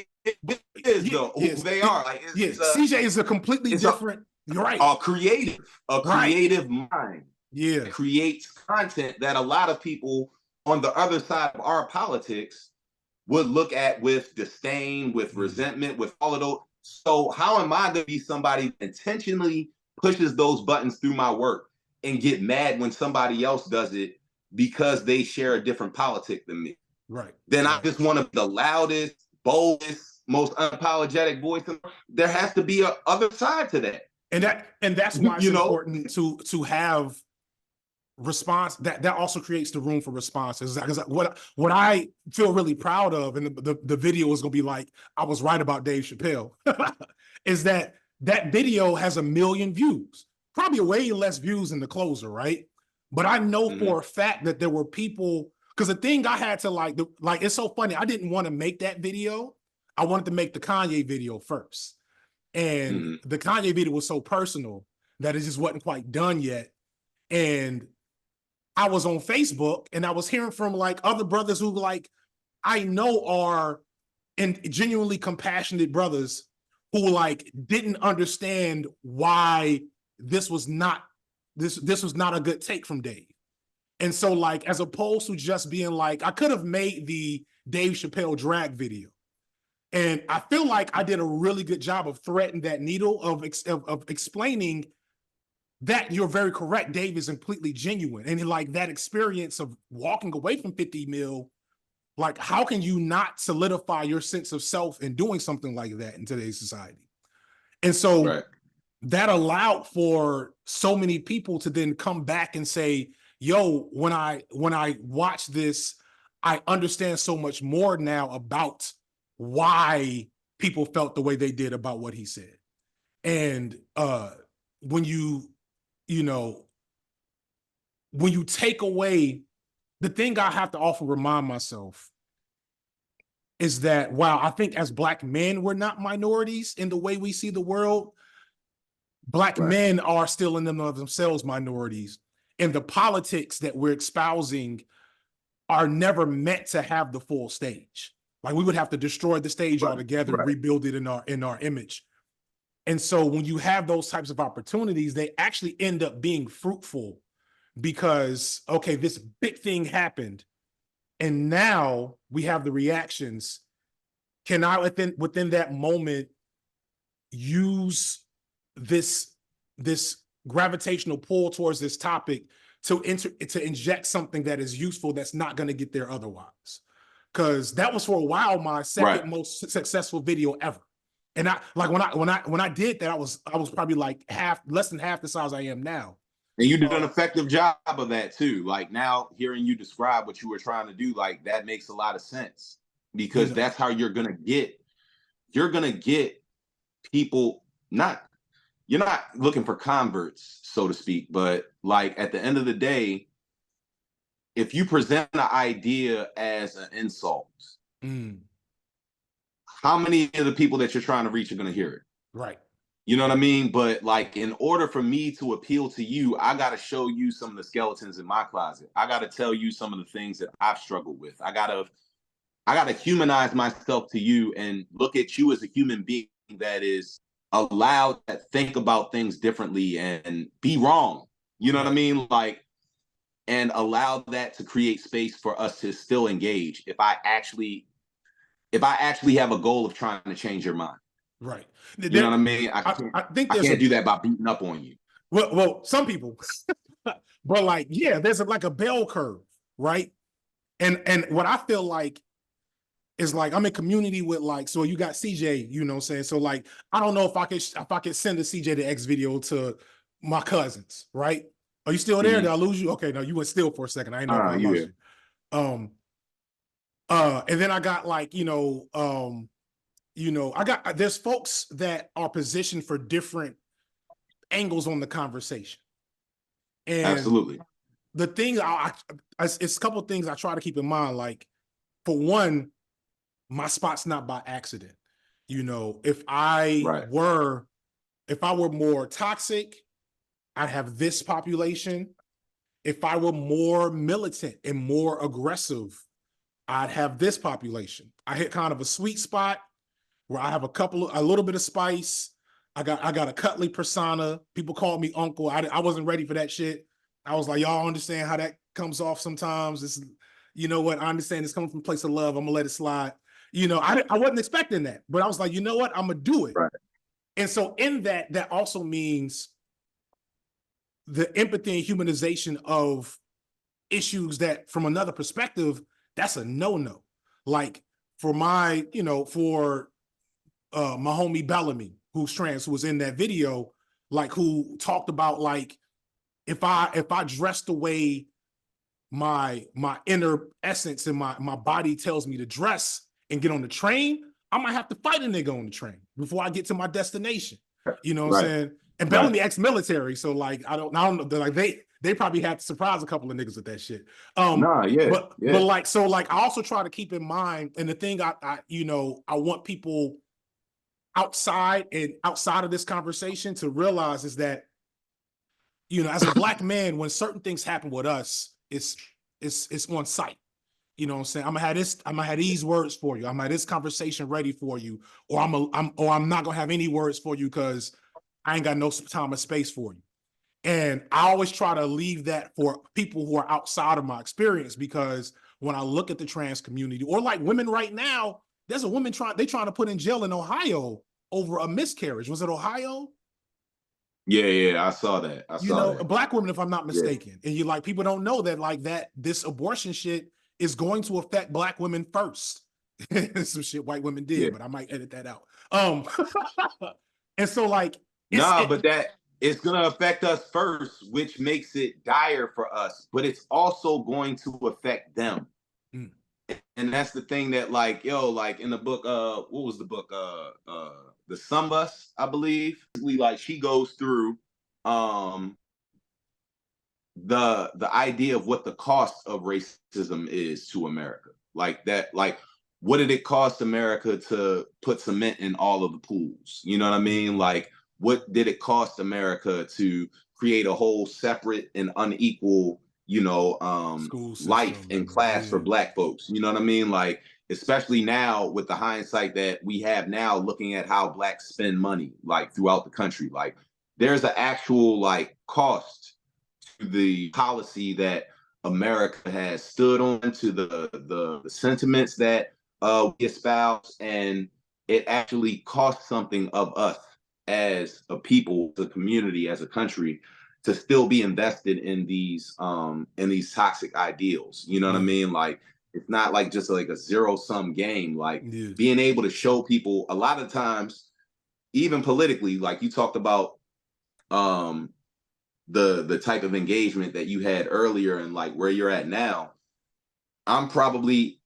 is, though. Who they are. Like, CJ is a completely different. You're right. A creative mind. Yeah. That creates content that a lot of people on the other side of our politics would look at with disdain, with resentment, with all of those. So how am I going to be somebody that intentionally pushes those buttons through my work and get mad when somebody else does it because they share a different politic than me? Right. Then I just want to be the loudest, boldest, most unapologetic voice. There has to be a other side to that. And that's why it's important to have response. That also creates the room for responses. Because what I feel really proud of, and the video is going to be like, I was right about Dave Chappelle, is that video has 1 million views, probably way less views than the closer, right? But I know for a fact that there were people. Because the thing I had to like, it's so funny. I didn't want to make that video. I wanted to make the Kanye video first. And the Kanye video was so personal that it just wasn't quite done yet. And I was on Facebook and I was hearing from like other brothers who like, I know are genuinely compassionate brothers who like didn't understand why this was not a good take from Dave. And so, like, as opposed to just being like, I could have made the Dave Chappelle drag video. And I feel like I did a really good job of threading that needle of explaining that you're very correct. Dave is completely genuine. And like that experience of walking away from 50 mil, like, how can you not solidify your sense of self in doing something like that in today's society? And so that allowed for so many people to then come back and say, yo, when I watch this, I understand so much more now about why people felt the way they did about what he said. And when you take away, the thing I have to often remind myself is that while I think as Black men, we're not minorities in the way we see the world, Black men are still in them of themselves minorities. And the politics that we're espousing are never meant to have the full stage. Like, we would have to destroy the stage altogether and rebuild it in our image. And so when you have those types of opportunities, they actually end up being fruitful because, okay, this big thing happened and now we have the reactions. Can I within that moment use this gravitational pull towards this topic to inject something that is useful that's not going to get there otherwise? Because that was for a while my second most successful video ever. And I like when I did that, I was probably like less than half the size I am now. And you did an effective job of that too. Like, now hearing you describe what you were trying to do, like, that makes a lot of sense, because that's how you're gonna get people. You're not looking for converts, so to speak, but like at the end of the day, if you present an idea as an insult, how many of the people that you're trying to reach are going to hear it? Right. You know what I mean? But like, in order for me to appeal to you, I got to show you some of the skeletons in my closet. I got to tell you some of the things that I've struggled with. I got to humanize myself to you and look at you as a human being that is allowed to think about things differently and be wrong. You know what I mean? Like, and allow that to create space for us to still engage if I actually have a goal of trying to change your mind. Right. You know what I mean? I can't do that by beating up on you. Well, some people, but like, yeah, there's like a bell curve, right? And what I feel like It's like I'm in community with like, so you got CJ, you know what I'm saying? So like, I don't know if I could send a CJ the X video to my cousins, right? Are you still there? Did I lose you? Okay, no, you went still for a second. I didn't know if I lost you. And then I got like, there's folks that are positioned for different angles on the conversation. And absolutely. The thing it's a couple of things I try to keep in mind. Like, for one, my spot's not by accident. If I were more toxic, I'd have this population. If I were more militant and more aggressive, I'd have this population. I hit kind of a sweet spot where I have a little bit of spice. I got a cuddly persona. People call me uncle. I wasn't ready for that shit. I was like, y'all understand how that comes off sometimes. It's, you know what? I understand it's coming from a place of love. I'm gonna let it slide. I wasn't expecting that, but I was like, you know what? I'm gonna do it. Right. And so in that also means the empathy and humanization of issues that from another perspective, that's a no-no. Like for my homie Bellamy, who's trans, who was in that video, like who talked about like, if I dress the way my inner essence and my body tells me to dress and get on the train, I might have to fight a nigga on the train before I get to my destination. You know what I'm saying? And Bellamy ex-military, so like I don't know, like they probably had to surprise a couple of niggas with that shit. But like, so like I also try to keep in mind, and the thing I want people outside of this conversation to realize is that, as a Black man, when certain things happen with us, it's on site. You know what I'm saying? I'm gonna have these words for you. I'm gonna have this conversation ready for you, or I'm not gonna have any words for you because I ain't got no time or space for you. And I always try to leave that for people who are outside of my experience, because when I look at the trans community, or like women right now, there's a woman trying to put in jail in Ohio over a miscarriage. Was it Ohio? Yeah, I saw that. A Black woman, if I'm not mistaken. And you like, people don't know that like that this abortion shit is going to affect Black women first. Some shit white women did, but I might edit that out. And so like, but that it's gonna affect us first, which makes it dire for us, but it's also going to affect them. And that's the thing that like, like in the book, what was the book? The Sumbus, I believe. Like she goes through the idea of what the cost of racism is to America. Like that, like what did it cost America to put cement in all of the pools? You know what I mean? Like what did it cost America to create a whole separate and unequal, life and class for Black folks? You know what I mean? Like, especially now with the hindsight that we have now, looking at how Blacks spend money like throughout the country, like there's an actual like cost to the policy that America has stood on, to the sentiments that we espouse, and it actually costs something of us as a people, as a community, as a country, to still be invested in these toxic ideals. You know what I mean? Like it's not like just like a zero-sum game. Like being able to show people a lot of times, even politically, like you talked about the type of engagement that you had earlier and like where you're at now. I'm probably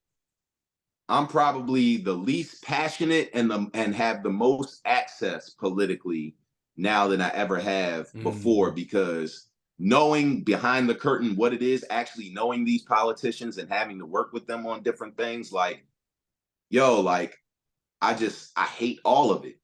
the least passionate and have the most access politically now than I ever have before, because knowing behind the curtain what it is, actually knowing these politicians and having to work with them on different things, like, like I hate all of it.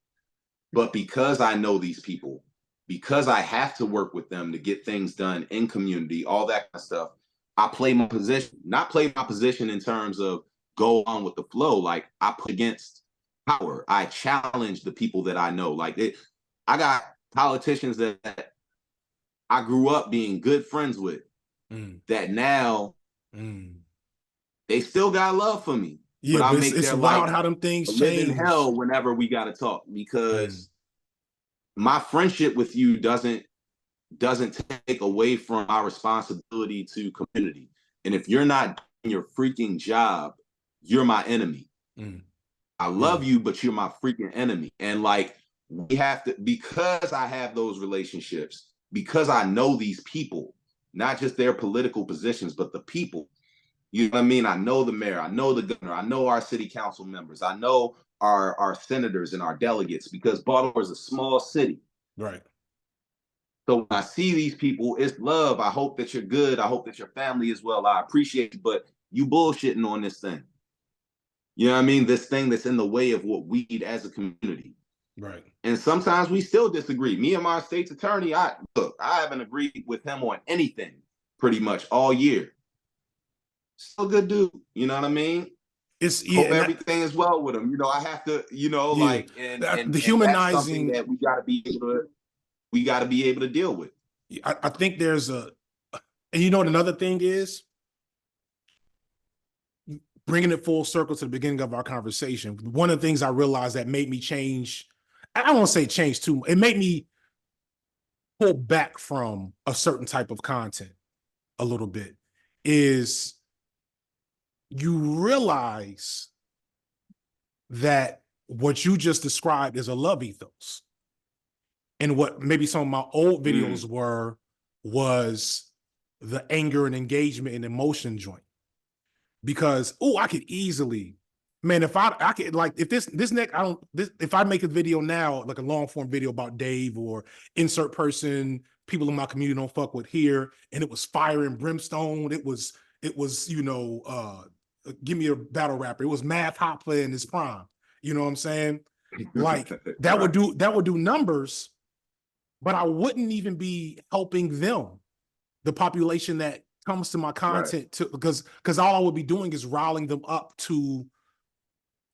But because I know these people, because I have to work with them to get things done in community, all that kind of stuff, I play my position, not play my position in terms of go on with the flow. Like I put against power. I challenge the people that I know. Like I got politicians that I grew up being good friends with that now they still got love for me. Yeah, but it's wild how them things live change. in hell whenever we got to talk, because my friendship with you doesn't take away from our responsibility to community. And if you're not doing your freaking job, you're my enemy. I love you, but you're my freaking enemy. And like, we have to, because I have those relationships, because I know these people, not just their political positions, but the people. You know what I mean? I know the mayor, I know the governor, I know our city council members, I know our senators and our delegates, because Baltimore is a small city. Right. So when I see these people, it's love. I hope that you're good. I hope that your family is well. I appreciate it, but you bullshitting on this thing. You know what I mean? This thing that's in the way of what we need as a community. Right. And sometimes we still disagree. Me and my state's attorney, I haven't agreed with him on anything pretty much all year. Still a good dude. You know what I mean? Hope everything is well with him. You know, I have to, you know, like, and the humanizing, that's something that we got to be able to deal with. I think there's and you know what another thing is? Bringing it full circle to the beginning of our conversation, one of the things I realized that made me change, I don't want to say change too much, it made me pull back from a certain type of content a little bit, is you realize that what you just described is a love ethos. And what maybe some of my old videos was the anger and engagement and emotion joint. Because, I could easily, man, if I could, like, if if I make a video now, like a long form video about Dave or insert person, people in my community don't fuck with here, and it was fire and brimstone, it was, you know, give me a battle rapper, it was Math Hopla in his prime. You know what I'm saying? Like, that would do numbers, but I wouldn't even be helping them, the population that comes to my content, to because all I would be doing is riling them up to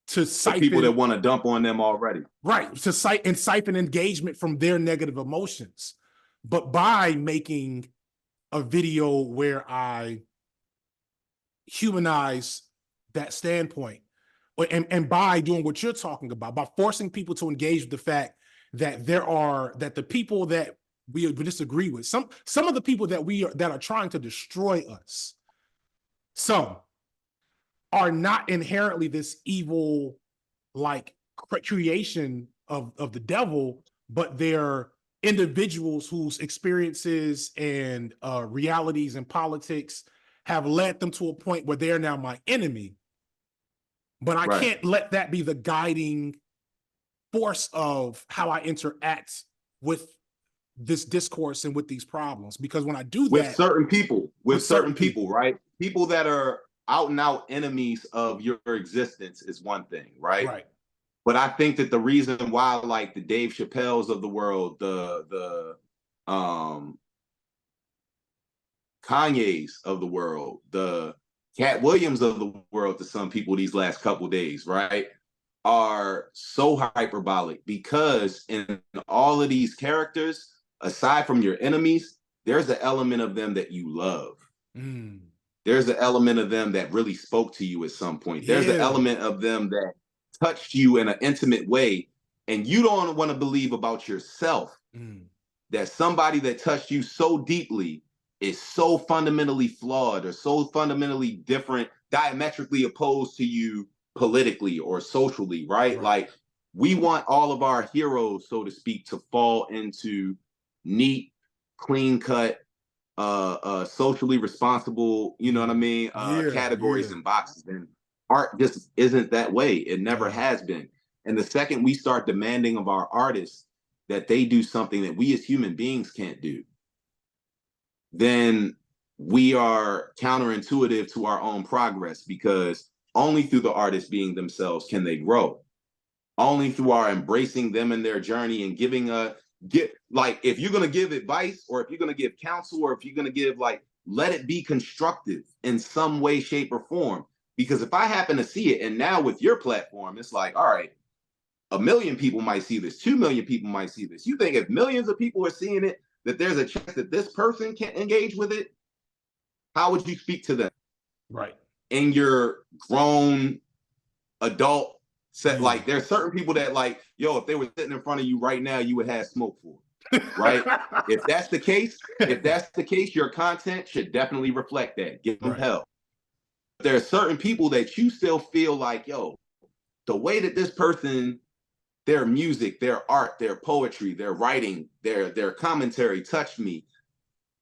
siphon people that want to dump on them already. Right. To siphon engagement from their negative emotions. But by making a video where I humanize that standpoint, and by doing what you're talking about, by forcing people to engage with the fact that that the people that we disagree with, some of the people that are trying to destroy us, some are not inherently this evil, like, creation of the devil, but they're individuals whose experiences and realities and politics have led them to a point where they're now my enemy. But I can't let that be the guiding force of how I interact with this discourse and with these problems. Because when I do that with certain people, right? People that are out and out enemies of your existence is one thing, right? Right. But I think that the reason why, like, the Dave Chappelles of the world, the Kanye's of the world, the Cat Williams of the world, to some people these last couple days, right, are so hyperbolic, because in all of these characters, aside from your enemies, there's an element of them that you love. There's an element of them that really spoke to you at some point. There's an element of them that touched you in an intimate way, and you don't want to believe about yourself that somebody that touched you so deeply is so fundamentally flawed or so fundamentally different, diametrically opposed to you politically or socially, right? Like, we want all of our heroes, so to speak, to fall into neat, clean-cut, socially responsible, you know what I mean, categories and boxes. And art just isn't that way. It never has been. And the second we start demanding of our artists that they do something that we as human beings can't do, then we are counterintuitive to our own progress, because only through the artists being themselves can they grow. Only through our embracing them in their journey and giving like, if you're going to give advice, or if you're going to give counsel, or if you're going to give, like, let it be constructive in some way, shape, or form. Because if I happen to see it, and now with your platform, it's like, all right, 1 million people might see this, 2 million people might see this. You think if millions of people are seeing it, that there's a chance that this person can engage with it? How would you speak to them? Right. In your grown adult set, like, there's certain people that, like, yo, if they were sitting in front of you right now, you would have smoke for them, right? If that's the case, your content should definitely reflect that. Give them hell. There are certain people that you still feel like, yo, the way that this person, their music, their art, their poetry, their writing, their commentary touched me,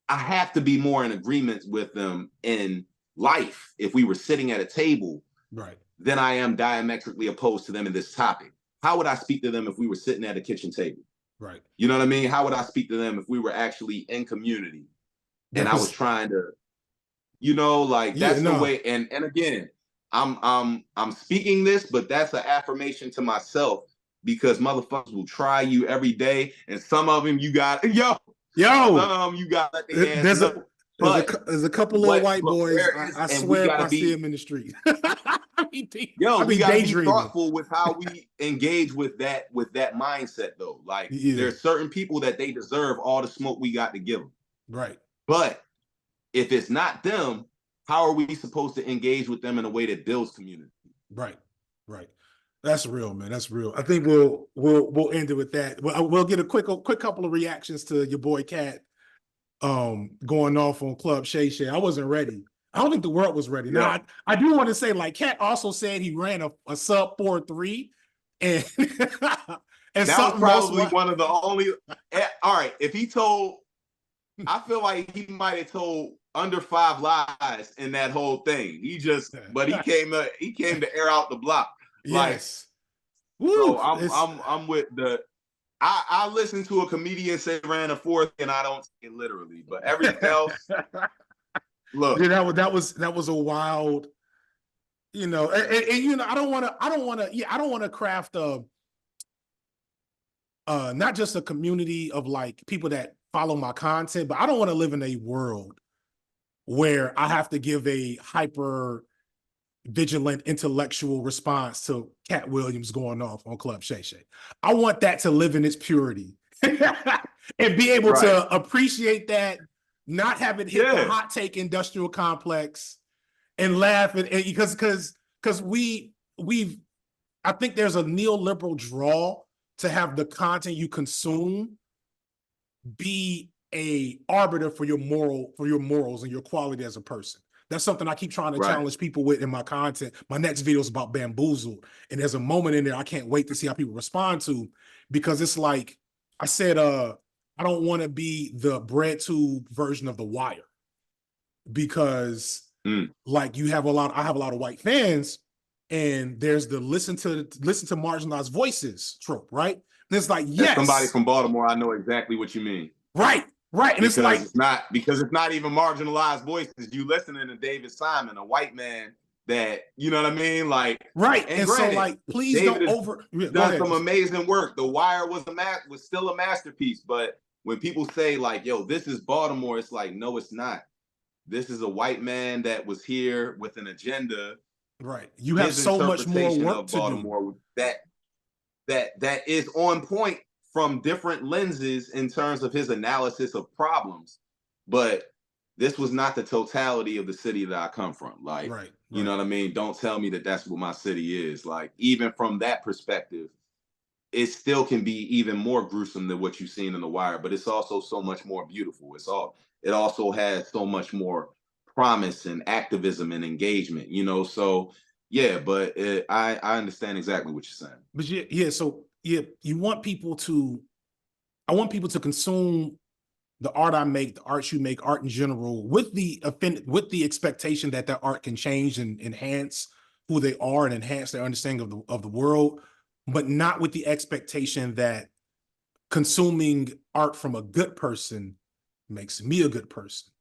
I have to be more in agreement with them in life if we were sitting at a table, right, than I am diametrically opposed to them in this topic. How would I speak to them if we were sitting at a kitchen table? right. You know what I mean? How would I speak to them if we were actually in community and I was trying to, you know, like that's the way. And again, I'm speaking this, but that's an affirmation to myself, because motherfuckers will try you every day, and some of them you got some of them you got let their hands know. There's a couple little white boys. I swear if I see them in the street. We gotta be thoughtful with how we engage with that mindset though. Like there's certain people that they deserve all the smoke we got to give them. Right. But if it's not them, how are we supposed to engage with them in a way that builds community? Right. Right. That's real, man. That's real. I think we'll end it with that. We'll get a quick couple of reactions to your boy Cat going off on Club Shay Shay. I wasn't ready. I don't think the world was ready. Now, I do want to say, like, Cat also said he ran a sub 4.3, and and that was probably one of the only. All right, if he told, I feel like he might have told under 5 lies in that whole thing. But he came to air out the block. Yes. Like, so I'm with the. I listen to a comedian say ran a 4th, and I don't take it literally, but everything else. Look, yeah, that was a wild, you know, and you know, I don't want to craft not just a community of like people that follow my content, but I don't want to live in a world where I have to give a hyper vigilant intellectual response to Cat Williams going off on Club Shay Shay. I want that to live in its purity and be able to appreciate that, not have it hit the hot take industrial complex and laugh and because I think there's a neoliberal draw to have the content you consume be a arbiter for your morals and your quality as a person. That's something I keep trying to challenge people with in my content. My next video is about Bamboozled, and there's a moment in there I can't wait to see how people respond to, because it's like I said, I don't want to be the bread tube version of The Wire, because like I have a lot of white fans, and there's the listen to marginalized voices trope, right? And it's like, yes, as somebody from Baltimore, I know exactly what you mean. Right. And it's like it's not even marginalized voices. You listening to David Simon, a white man that, you know what I mean? Like, right. And granted, so like, please David don't done some amazing work. The Wire was still a masterpiece. But when people say like, yo, this is Baltimore, it's like, no, it's not. This is a white man that was here with an agenda. Right. You have so much more work to Baltimore do. That is on point from different lenses in terms of his analysis of problems. But this was not the totality of the city that I come from. Like, you know what I mean? Don't tell me that that's what my city is. Like, even from that perspective, it still can be even more gruesome than what you've seen in The Wire, but it's also so much more beautiful. It also has so much more promise and activism and engagement, you know? So yeah, but I understand exactly what you're saying. But I want people to consume the art I make, the art you make, art in general, with the expectation that art can change and enhance who they are and enhance their understanding of the world, but not with the expectation that consuming art from a good person makes me a good person,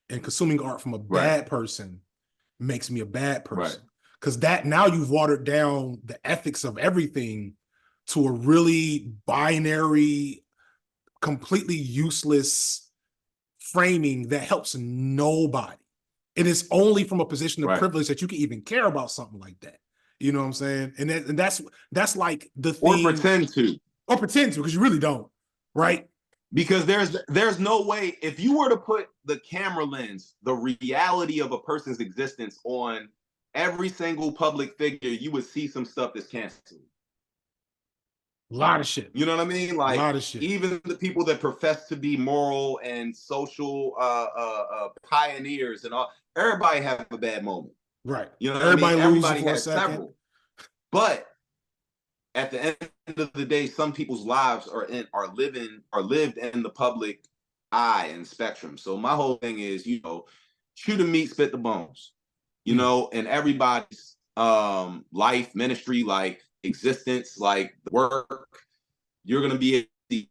and consuming art from a bad person makes me a bad person. Because that now you've watered down the ethics of everything to a really binary, completely useless framing that helps nobody. It is only from a position of privilege that you can even care about something like that. You know what I'm saying? And that's like the thing. Or pretend to, because you really don't, right? Because there's no way, if you were to put the camera lens, the reality of a person's existence on every single public figure, you would see some stuff that's canceled. A lot of shit. You know what I mean? Like, a lot of shit. Even the people that profess to be moral and social pioneers and all, everybody have a bad moment. Right. You know what I mean? Everybody has several. But at the end of the day, some people's lives are lived in the public eye and spectrum. So my whole thing is, chew the meat, spit the bones, and everybody's life, ministry, like existence, like work, you're gonna be able to see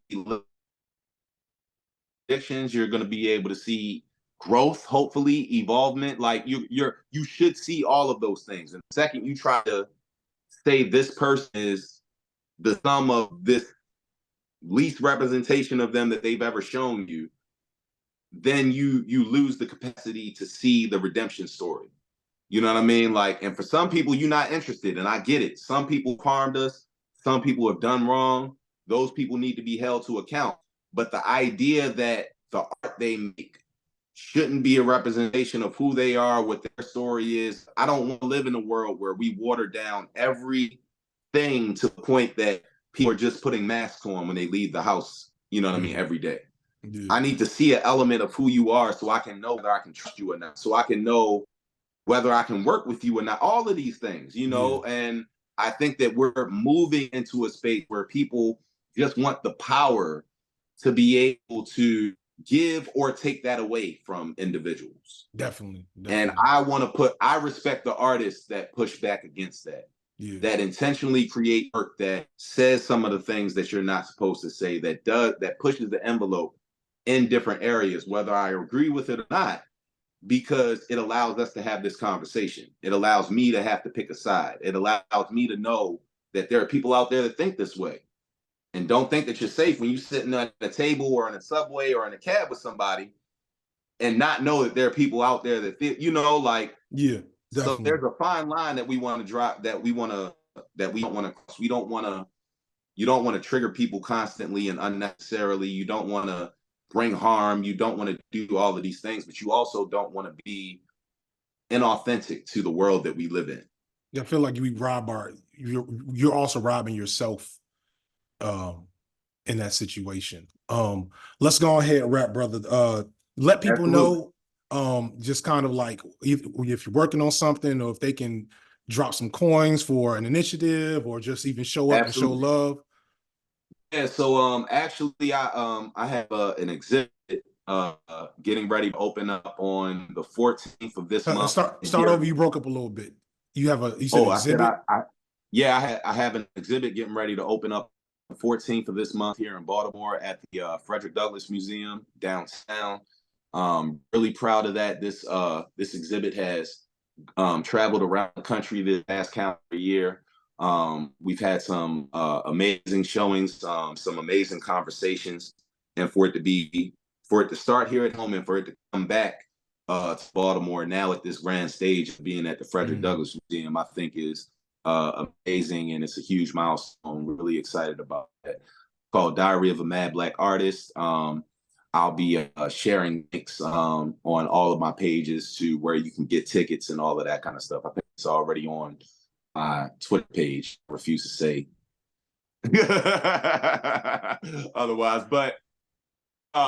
predictions, you're gonna be able to see growth, hopefully, evolvement. Like you should see all of those things. And the second you try to say this person is the sum of this least representation of them that they've ever shown you, then you lose the capacity to see the redemption story. You know what I mean? Like, and for some people, you're not interested, and I get it. Some people harmed us, some people have done wrong. Those people need to be held to account. But the idea that the art they make shouldn't be a representation of who they are, what their story is. I don't want to live in a world where we water down everything to the point that people are just putting masks on when they leave the house, you know what I mean, every day. Yeah. I need to see an element of who you are so I can know whether I can trust you or not, so I can know whether I can work with you or not, all of these things, and I think that we're moving into a space where people just want the power to be able to give or take that away from individuals. Definitely. And I respect the artists that push back against that. Yeah. That intentionally create work that says some of the things that you're not supposed to say, that pushes the envelope in different areas, whether I agree with it or not, because it allows us to have this conversation. It allows me to have to pick a side. It allows me to know that there are people out there that think this way and don't think that you're safe when you're sitting at a table or in a subway or in a cab with somebody and not know that there are people out there that think, yeah. Definitely. So there's a fine line that we want to drop, that we don't want to cross. You don't want to trigger people constantly and unnecessarily. You don't want to bring harm. You don't want to do all of these things, but you also don't want to be inauthentic to the world that we live in. I feel like you're also robbing yourself in that situation. Let's go ahead and wrap, brother. Let people know, just kind of like if you're working on something, or if they can drop some coins for an initiative, or just even show up and show love. Yeah, so actually I have an exhibit getting ready to open up on the 14th of this month. Start over. You broke up a little bit. You said exhibit? I have an exhibit getting ready to open up the 14th of this month here in Baltimore at the Frederick Douglass Museum downtown. Really proud of that. This exhibit has traveled around the country this past calendar year. We've had some amazing showings, some amazing conversations, and for it to start here at home and for it to come back to Baltimore now at this grand stage of being at the Frederick Douglass Museum, I think is amazing, and it's a huge milestone. We're really excited about that. It's called Diary of a Mad Black Artist. I'll be sharing links on all of my pages to where you can get tickets and all of that kind of stuff. I think it's already on my Twitter page. I refuse to say otherwise, but we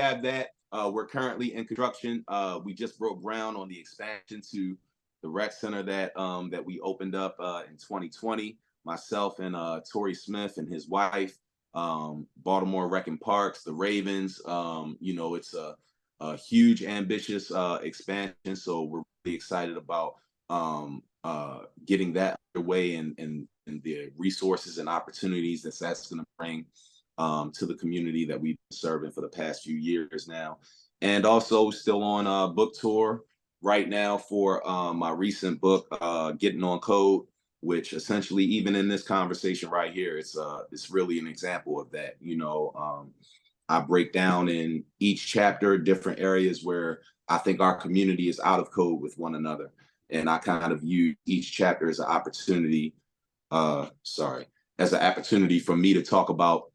have that. We're currently in construction. We just broke ground on the expansion to the rec center that we opened up in 2020. Myself and Torrey Smith and his wife, Baltimore Rec and Parks, the Ravens. It's a huge, ambitious expansion. So we're really excited about getting that underway and the resources and opportunities that's going to bring to the community that we've been serving for the past few years now. And also still on book tour right now for my recent book, Getting on Code, which essentially, even in this conversation right here, it's really an example of that. I break down in each chapter different areas where I think our community is out of code with one another. And I kind of view each chapter as an opportunity, for me to talk about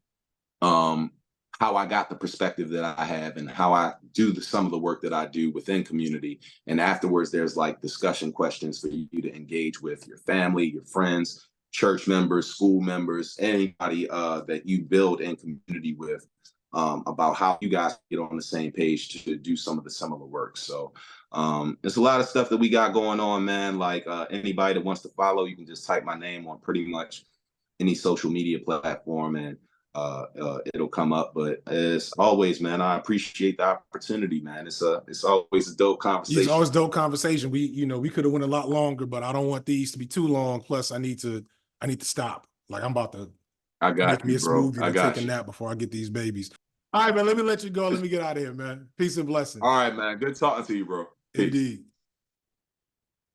how I got the perspective that I have and how I do some of the work that I do within community. And afterwards, there's like discussion questions for you to engage with your family, your friends, church members, school members, anybody that you build in community with, about how you guys get on the same page to do some of the similar work. So there's a lot of stuff that we got going on, man. Like anybody that wants to follow, you can just type my name on pretty much any social media platform, and it'll come up. But as always, man, I appreciate the opportunity, man. It's always a dope conversation. It's always dope conversation. We could have went a lot longer, but I don't want these to be too long. Plus, I need to stop. Like, I'm about to make me a smoothie and take a nap before I get these babies. All right, man. Let me let you go. Let me get out of here, man. Peace and blessings. All right, man. Good talking to you, bro. Peace. Indeed.